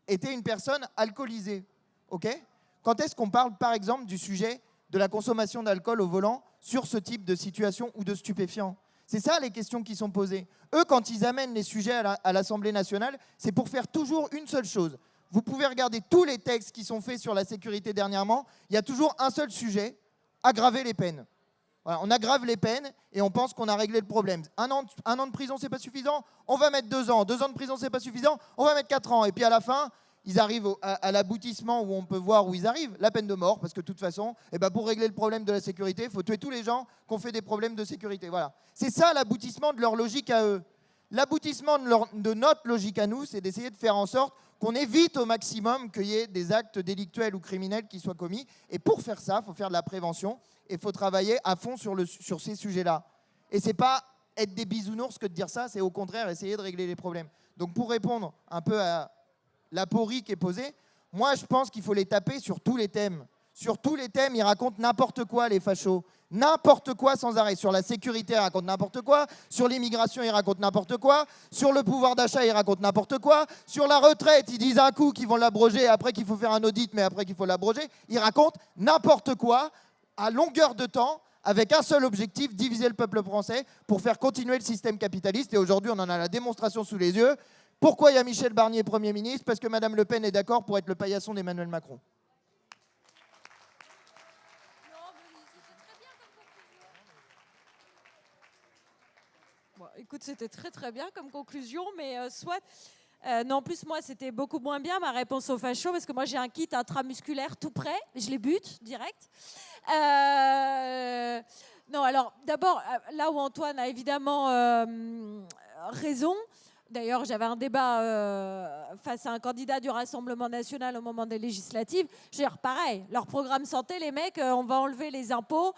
était une personne alcoolisée. Okay ? Quand est-ce qu'on parle, par exemple, du sujet de la consommation d'alcool au volant sur ce type de situation ou de stupéfiants? C'est ça les questions qui sont posées. Eux, quand ils amènent les sujets à l'Assemblée nationale, c'est pour faire toujours une seule chose. Vous pouvez regarder tous les textes qui sont faits sur la sécurité dernièrement. Il y a toujours un seul sujet, aggraver les peines. Voilà, on aggrave les peines et on pense qu'on a réglé le problème. Un an de prison, c'est pas suffisant, on va mettre 2 ans. 2 ans de prison, c'est pas suffisant, on va mettre 4 ans. Et puis à la fin, ils arrivent à l'aboutissement où on peut voir où ils arrivent, la peine de mort, parce que de toute façon, pour régler le problème de la sécurité, il faut tuer tous les gens qui ont fait des problèmes de sécurité. Voilà. C'est ça l'aboutissement de leur logique à eux. L'aboutissement de notre logique à nous, c'est d'essayer de faire en sorte qu'on évite au maximum qu'il y ait des actes délictuels ou criminels qui soient commis. Et pour faire ça, il faut faire de la prévention et il faut travailler à fond sur ces sujets-là. Et ce n'est pas être des bisounours que de dire ça, c'est au contraire essayer de régler les problèmes. Donc pour répondre un peu à l'aporie qui est posée, moi je pense qu'il faut les taper sur tous les thèmes. Sur tous les thèmes, ils racontent n'importe quoi, les fachos. N'importe quoi sans arrêt. Sur la sécurité, ils racontent n'importe quoi. Sur l'immigration, ils racontent n'importe quoi. Sur le pouvoir d'achat, ils racontent n'importe quoi. Sur la retraite, ils disent un coup qu'ils vont l'abroger, après qu'il faut faire un audit, mais après qu'il faut l'abroger. Ils racontent n'importe quoi à longueur de temps, avec un seul objectif, diviser le peuple français pour faire continuer le système capitaliste. Et aujourd'hui, on en a la démonstration sous les yeux. Pourquoi il y a Michel Barnier Premier ministre? Parce que Mme Le Pen est d'accord pour être le paillasson d'Emmanuel Macron. Bon, écoute, c'était très très bien comme conclusion, mais soit... non, en plus, moi, c'était beaucoup moins bien ma réponse au facho, parce que moi, j'ai un kit intramusculaire tout prêt, je les bute direct. Non, alors, d'abord, là où Antoine a évidemment raison, d'ailleurs, j'avais un débat face à un candidat du Rassemblement national au moment des législatives. Je veux dire, pareil, leur programme santé, les mecs, on va enlever les impôts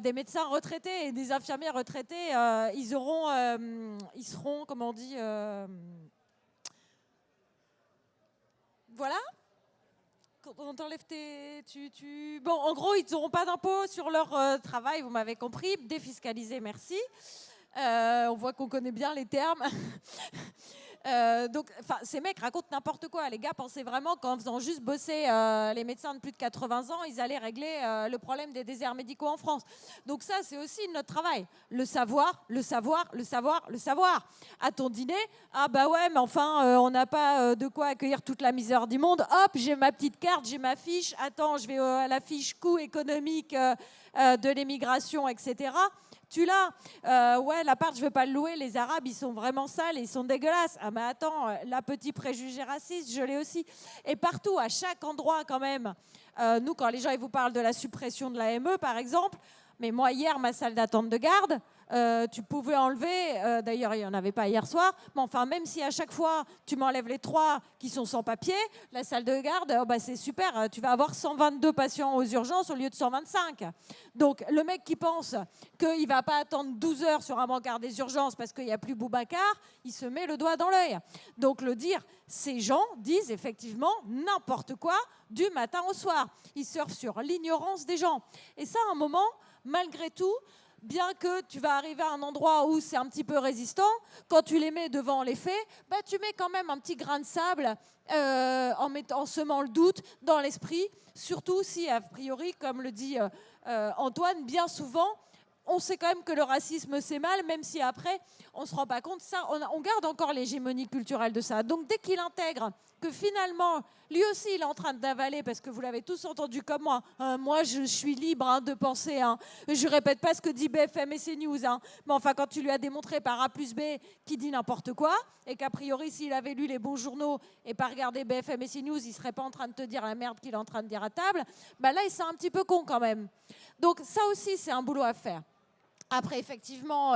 des médecins retraités et des infirmiers retraités. Ils seront, comment on dit... Voilà. Quand on t'enlève Bon, en gros, ils n'auront pas d'impôt sur leur travail, vous m'avez compris. Défiscaliser, merci. On voit qu'on connaît bien les termes. Donc, ces mecs racontent n'importe quoi. Les gars pensaient vraiment qu'en faisant juste bosser les médecins de plus de 80 ans, ils allaient régler le problème des déserts médicaux en France. Donc ça, c'est aussi notre travail. Le savoir, le savoir, le savoir, le savoir. À ton dîner, ah bah ouais, mais enfin, on n'a pas de quoi accueillir toute la misère du monde. Hop, j'ai ma petite carte, j'ai ma fiche. Attends, je vais à la fiche coût économique de l'émigration, etc. Tu l'as. Ouais, l'appart, je ne veux pas le louer. Les Arabes, ils sont vraiment sales et ils sont dégueulasses. Ah, mais attends, la petit préjugé raciste, je l'ai aussi. Et partout, à chaque endroit, quand même. Nous, quand les gens ils vous parlent de la suppression de l'AME, par exemple, mais moi, hier, ma salle d'attente de garde, tu pouvais enlever, d'ailleurs, il n'y en avait pas hier soir, mais enfin, même si à chaque fois, tu m'enlèves les 3 qui sont sans papier, la salle de garde, bah, c'est super, tu vas avoir 122 patients aux urgences au lieu de 125. Donc, le mec qui pense qu'il ne va pas attendre 12 heures sur un brancard des urgences parce qu'il n'y a plus Boubacar, il se met le doigt dans l'œil. Donc, le dire, ces gens disent effectivement n'importe quoi du matin au soir. Ils surfent sur l'ignorance des gens. Et ça, à un moment, malgré tout, bien que tu vas arriver à un endroit où c'est un petit peu résistant, quand tu les mets devant les faits, bah, tu mets quand même un petit grain de sable en semant le doute dans l'esprit, surtout si, a priori, comme le dit Antoine, bien souvent, on sait quand même que le racisme, c'est mal, même si après, on ne se rend pas compte. Ça, on garde encore l'hégémonie culturelle de ça. Donc, dès qu'il intègre que finalement, lui aussi, il est en train d'avaler, parce que vous l'avez tous entendu comme moi. Moi, je suis libre de penser. Je ne répète pas ce que dit BFM et CNews. Mais enfin, quand tu lui as démontré par A plus B qu'il dit n'importe quoi, et qu'a priori, s'il avait lu les bons journaux et pas regardé BFM et CNews, il ne serait pas en train de te dire la merde qu'il est en train de dire à table, bah là, il s'est un petit peu con quand même. Donc, ça aussi, c'est un boulot à faire. Après, effectivement,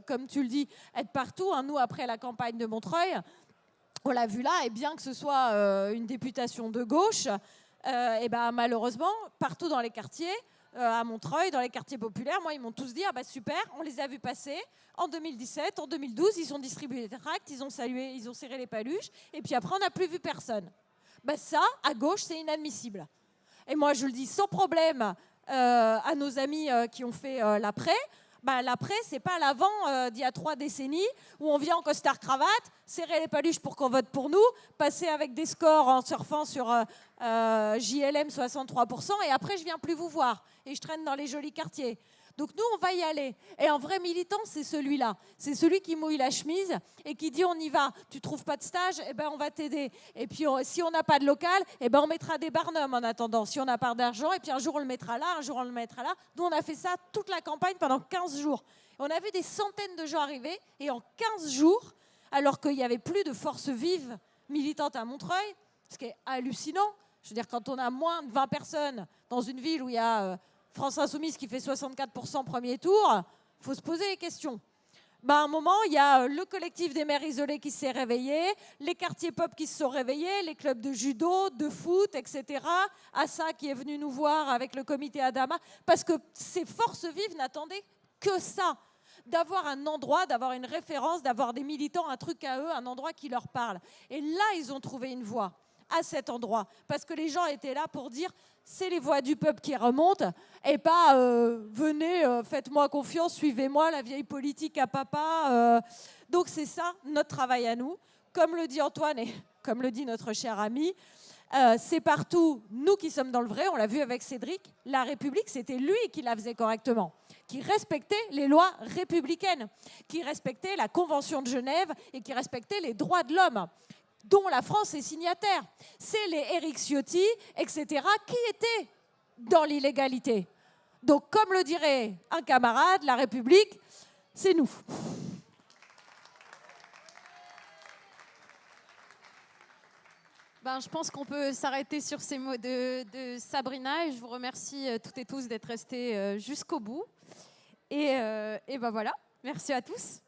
comme tu le dis, être partout. Nous, après la campagne de Montreuil, on l'a vu là, et bien que ce soit une députation de gauche, et ben, malheureusement, partout dans les quartiers, à Montreuil, dans les quartiers populaires, moi, ils m'ont tous dit, ah bah super, on les a vus passer en 2017, en 2012, ils ont distribué des tracts, ils ont salué, ils ont serré les paluches, et puis après, on n'a plus vu personne. Bah ça, à gauche, c'est inadmissible. Et moi, je le dis sans problème à nos amis qui ont fait l'après. Bah, l'après, c'est pas l'avant d'il y a 3 décennies où on vient en costard-cravate, serrer les paluches pour qu'on vote pour nous, passer avec des scores en surfant sur JLM 63%, et après, je viens plus vous voir et je traîne dans les jolis quartiers. Donc nous, on va y aller. Et un vrai militant, c'est celui-là. C'est celui qui mouille la chemise et qui dit on y va. Tu trouves pas de stage, eh ben, on va t'aider. Et puis si on n'a pas de local, eh ben, on mettra des barnums en attendant. Si on n'a pas d'argent, et puis un jour on le mettra là, un jour on le mettra là. Nous, on a fait ça toute la campagne pendant 15 jours. Et on a vu des centaines de gens arriver, et en 15 jours, alors qu'il n'y avait plus de force vive militante à Montreuil, ce qui est hallucinant. Je veux dire, quand on a moins de 20 personnes dans une ville où il y a France Insoumise qui fait 64% premier tour, il faut se poser les questions. À un moment, il y a le collectif des mères isolées qui s'est réveillé, les quartiers pop qui se sont réveillés, les clubs de judo, de foot, etc. Assa qui est venu nous voir avec le comité Adama, parce que ces forces vives n'attendaient que ça, d'avoir un endroit, d'avoir une référence, d'avoir des militants, un truc à eux, un endroit qui leur parle. Et là, ils ont trouvé une voie à cet endroit, parce que les gens étaient là pour dire c'est les voix du peuple qui remontent, et pas venez, faites-moi confiance, suivez-moi, la vieille politique à papa. Donc c'est ça notre travail à nous, comme le dit Antoine et comme le dit notre cher ami. C'est partout nous qui sommes dans le vrai. On l'a vu avec Cédric, la République, c'était lui qui la faisait correctement, qui respectait les lois républicaines, qui respectait la Convention de Genève et qui respectait les droits de l'homme, dont la France est signataire. C'est les Éric Ciotti, etc., qui étaient dans l'illégalité. Donc, comme le dirait un camarade, la République, c'est nous. Je pense qu'on peut s'arrêter sur ces mots de Sabrina, et je vous remercie toutes et tous d'être restés jusqu'au bout. Et voilà, merci à tous.